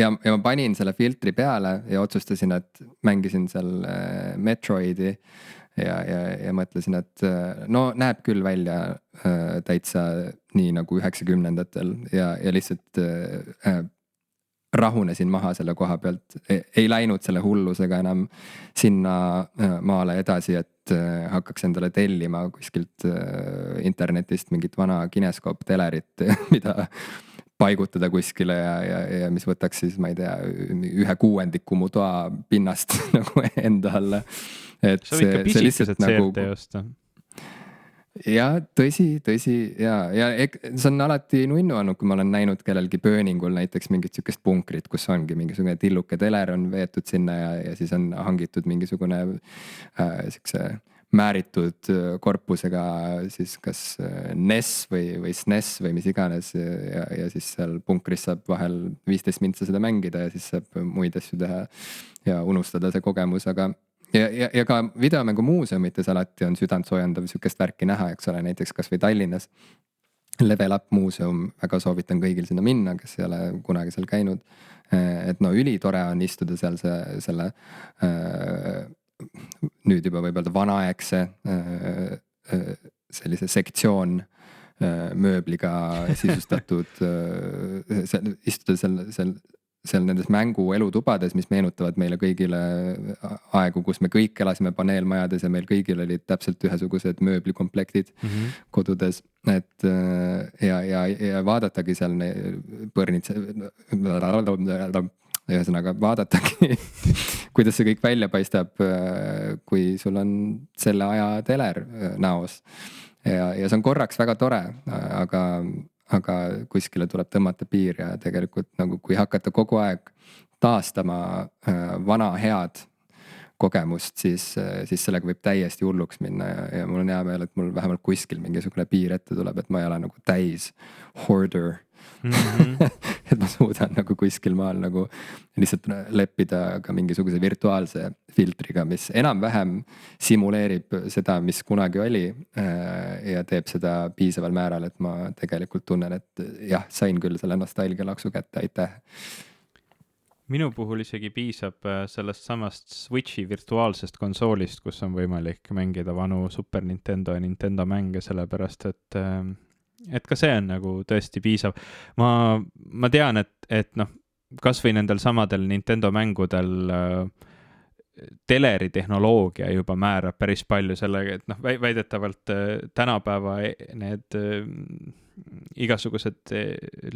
Ja ma panin selle filtri peale ja otsustasin, et mängisin seal Metroidi ja mõtlesin, et no näeb küll välja täitsa nii nagu 90-ndatel ja lihtsalt rahunesin maha selle koha pealt. Ei läinud selle hullusega enam sinna maale edasi, et hakkaks endale tellima kuskilt internetist mingit vana kineskoop telerit, mida paigutada kuskile ja mis võtaks siis, ma ei tea, 1/6 mu toa pinnast nagu enda alla. Et see on ikka pisikesed CRT osta. Ja tõsi ja see on alati nunnu olnud, kui ma olen näinud kellelgi pööningul näiteks mingit sükest punkrit, kus ongi mingisugune tilluke teler on veetud sinna ja siis on hangitud mingisugune siukse määritud korpusega siis kas NES või SNES või mis iganes ja siis seal punkris saab vahel 15 mintsa seda mängida ja siis saab muid asju teha ja unustada see kogemus, aga ja ka videomängu muuseumites alati on südantsoojendav sükest värki näha, eks ole, näiteks kas või Tallinnas Level Up muuseum, väga soovitan kõigil sinna minna, kes ei ole kunagi seal käinud, et no ülitore on istuda seal selle nüüd juba võib öelda vanaaegse sellise sektsioon mööbliga sisustatud istuda seal nendes mängu elutubades, mis meenutavad meile kõigile aegu, kus me kõik elasime paneelmajades ja meil kõigil olid täpselt ühesugused mööblikomplektid kodudes, et ja vaadatagi seal ühesõnaga vaadatagi kuidas see kõik välja paistab, kui sul on selle aja teler näos ja see on korraks väga tore, aga kuskile tuleb tõmmata piir ja tegelikult nagu kui hakata kogu aeg taastama vana head kogemust, siis sellega võib täiesti hulluks minna ja mul on hea meel, et mul vähemalt kuskil mingisugune piir ette tuleb, et ma ei ole nagu täis hoarder. Et ma suudan nagu kuskil maal nagu lihtsalt leppida ka mingisuguse virtuaalse filtriga, mis enam-vähem simuleerib seda, mis kunagi oli ja teeb seda piisaval määral, et ma tegelikult tunnen, et jah, sain küll selle nostalgialaksu kätte, aitäh. Minu puhul isegi piisab sellest samast Switchi virtuaalsest konsoolist, kus on võimalik mängida vanu Super Nintendo ja Nintendo mänge, sellepärast et ka see on nagu tõesti piisav. Ma tean, et noh, kas või nendel samadel Nintendo mängudel teleri tehnoloogia juba määrab päris palju sellega, et noh, väidetavalt tänapäeva need igasugused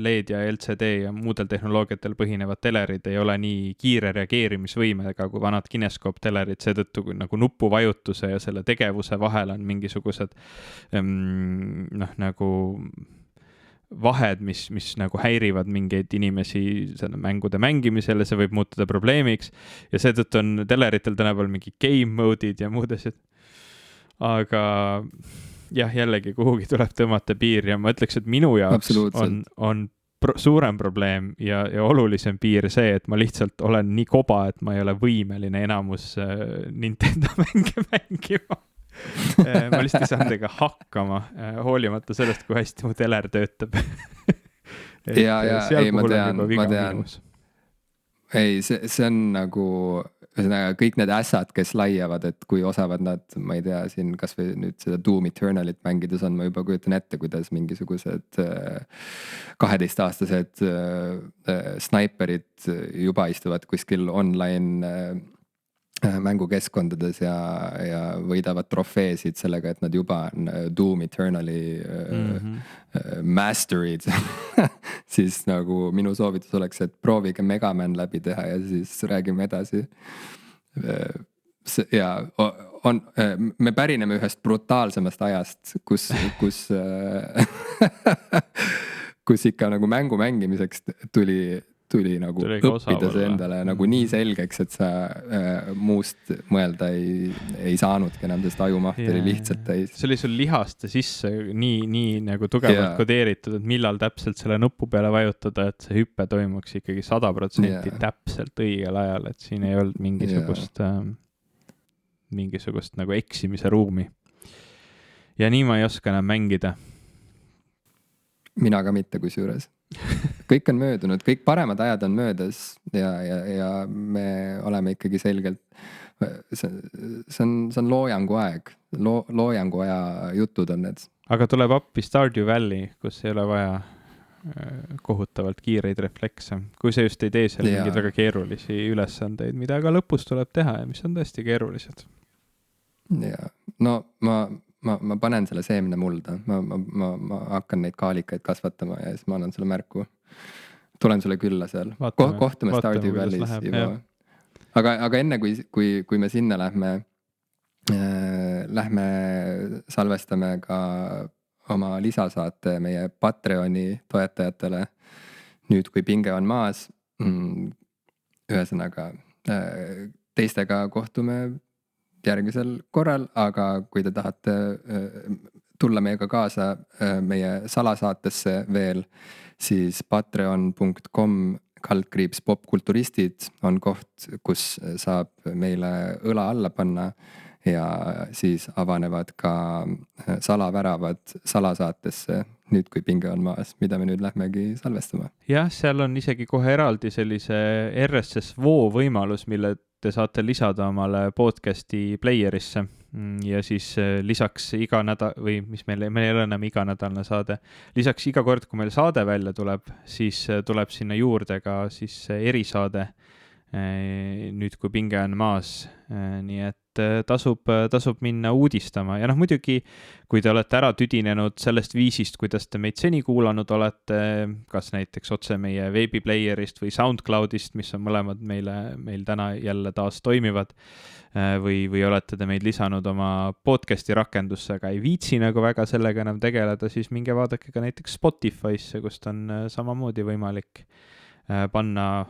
LED ja LCD ja muudel tehnoloogiatel põhinevad telerid ei ole nii kiire reageerimisvõimega kui vanad kineskoop-telerid, seetõttu nagu nupuvajutuse ja selle tegevuse vahel on mingisugused noh, nagu vahed, mis nagu häirivad mingeid inimesi selle mängude mängimisel ja see võib muutuda probleemiks ja seetõttu on teleritel tänapäeval mingi game mode'id ja muud asjad. Aga jah, jällegi kuhugi tuleb tõmmata piir ja ma ütleks, et minu jaoks on suurem probleem ja olulisem piir see, et ma lihtsalt olen nii koba, et ma ei ole võimeline enamus Nintendo mänge mängima. Ma lihtsalt ei saa nendega hakkama, hoolimata sellest, kui hästi mu teler töötab. ei, ma tean. Ei, see on nagu kõik need ässad, kes laiavad, et kui osavad nad, ma ei tea, siin kas või nüüd seda Doom Eternalit mängides on, ma juba kujutan ette, kuidas mingisugused 12-aastased snaiperid juba istuvad kuskil online mängukeskkondades ja võidavad trofeesid sellega, et nad juba on Doom Eternali masterid. Siis nagu minu soovitus oleks, et proovige Mega Man läbi teha ja siis räägime edasi. Ja me pärineme ühest brutaalsemast ajast, kus ikka nagu mängu mängimiseks tuli nagu õppida see endale nagu nii selgeks, et sa muust mõelda ei saanudki enam, sest ajumahti oli lihtsalt täis. See oli sul lihaste sisse nii nagu tugevalt kodeeritud, et millal täpselt selle nupu peale vajutada, et see hüppe toimuks ikkagi 100% täpselt õigel ajal, et siin ei olnud mingisugust nagu eksimise ruumi. Ja nii ma ei oska enam mängida. Mina ka mitte kusjuures. Kõik on möödunud, kõik paremad ajad on möödas ja me oleme ikkagi selgelt, see on loojangu aeg, loojangu aja jutud on need. Aga tuleb appi Stardew Valley, kus ei ole vaja kohutavalt kiireid reflekse, kui see just ei tee seal mingeid väga keerulisi ülesandeid, mida ka lõpus tuleb teha ja mis on tõesti keerulised. Ja, no ma panen selle seemne mulda, ma hakkan neid kaalikaid kasvatama ja siis ma annan sulle märku. Tulen sulle külla seal. Kohtume Stardew Valley's juba. Aga enne kui me sinna lähme salvestame ka oma lisasaate meie Patreoni toetajatele. Nüüd, kui pinge on maas, ühesõnaga teistega kohtume järgmisel korral, aga kui te tahate tulla meiega kaasa meie salasaatesse veel, siis patreon.com/popkulturistid on koht, kus saab meile õla alla panna ja siis avanevad ka salaväravad salasaatesse nüüd, kui pinge on maas, mida me nüüd lähmegi salvestama. Jah, seal on isegi kohe eraldi sellise RSS-voo võimalus, mille te saate lisada omale podcasti playerisse ja siis lisaks iga nädal või mis meil ei ole enam iganädalane saade, lisaks iga kord, kui meil saade välja tuleb, siis tuleb sinna juurde ka siis erisaade nüüd, kui pinge on maas, nii et tasub minna uudistama ja muidugi, kui te olete ära tüdinenud sellest viisist, kuidas te meid seni kuulanud olete, kas näiteks otse meie veebiplayerist või SoundCloudist, mis on mõlemad meil täna jälle taas toimivad, või olete te meid lisanud oma podcasti rakendusse, aga ei viitsi nagu väga sellega enam tegeleda, siis minge vaadake ka näiteks Spotify'sse, kust on samamoodi võimalik panna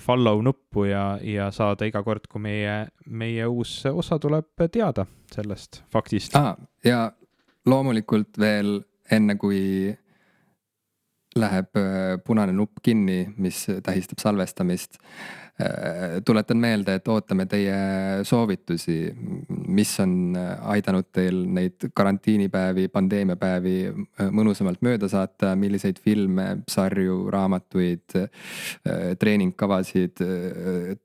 follow nuppu ja saada iga kord, kui meie uus osa tuleb teada sellest faktist. Ja loomulikult veel enne, kui läheb punane nupp kinni, mis tähistab salvestamist, tuletan meelde, et ootame teie soovitusi, mis on aidanud teil neid karantiinipäevi, pandeemiapäevi mõnusamalt mööda saata, milliseid filme, sarju, raamatuid, treeningkavasid,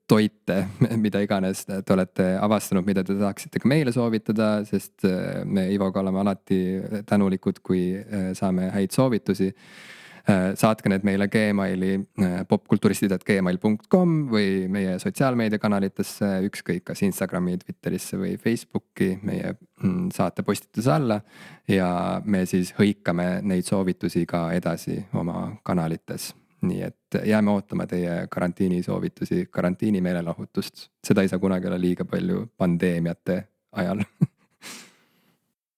toite, mida iganes te olete avastanud, mida te tahaksite ka meile soovitada, sest me Ivoga oleme alati tänulikud, kui saame häid soovitusi. Saatke need meile Gmaili popkulturistid@gmail.com või meie sotsiaalmeediakanalitesse, ükskõik kas Instagrami, Twitterisse või Facebooki meie saate postituse alla ja me siis hõikame neid soovitusi ka edasi oma kanalites. Nii et jääme ootama teie karantiini soovitusi, karantiini meelelahutust. Seda ei saa kunagi olla liiga palju pandeemiate ajal.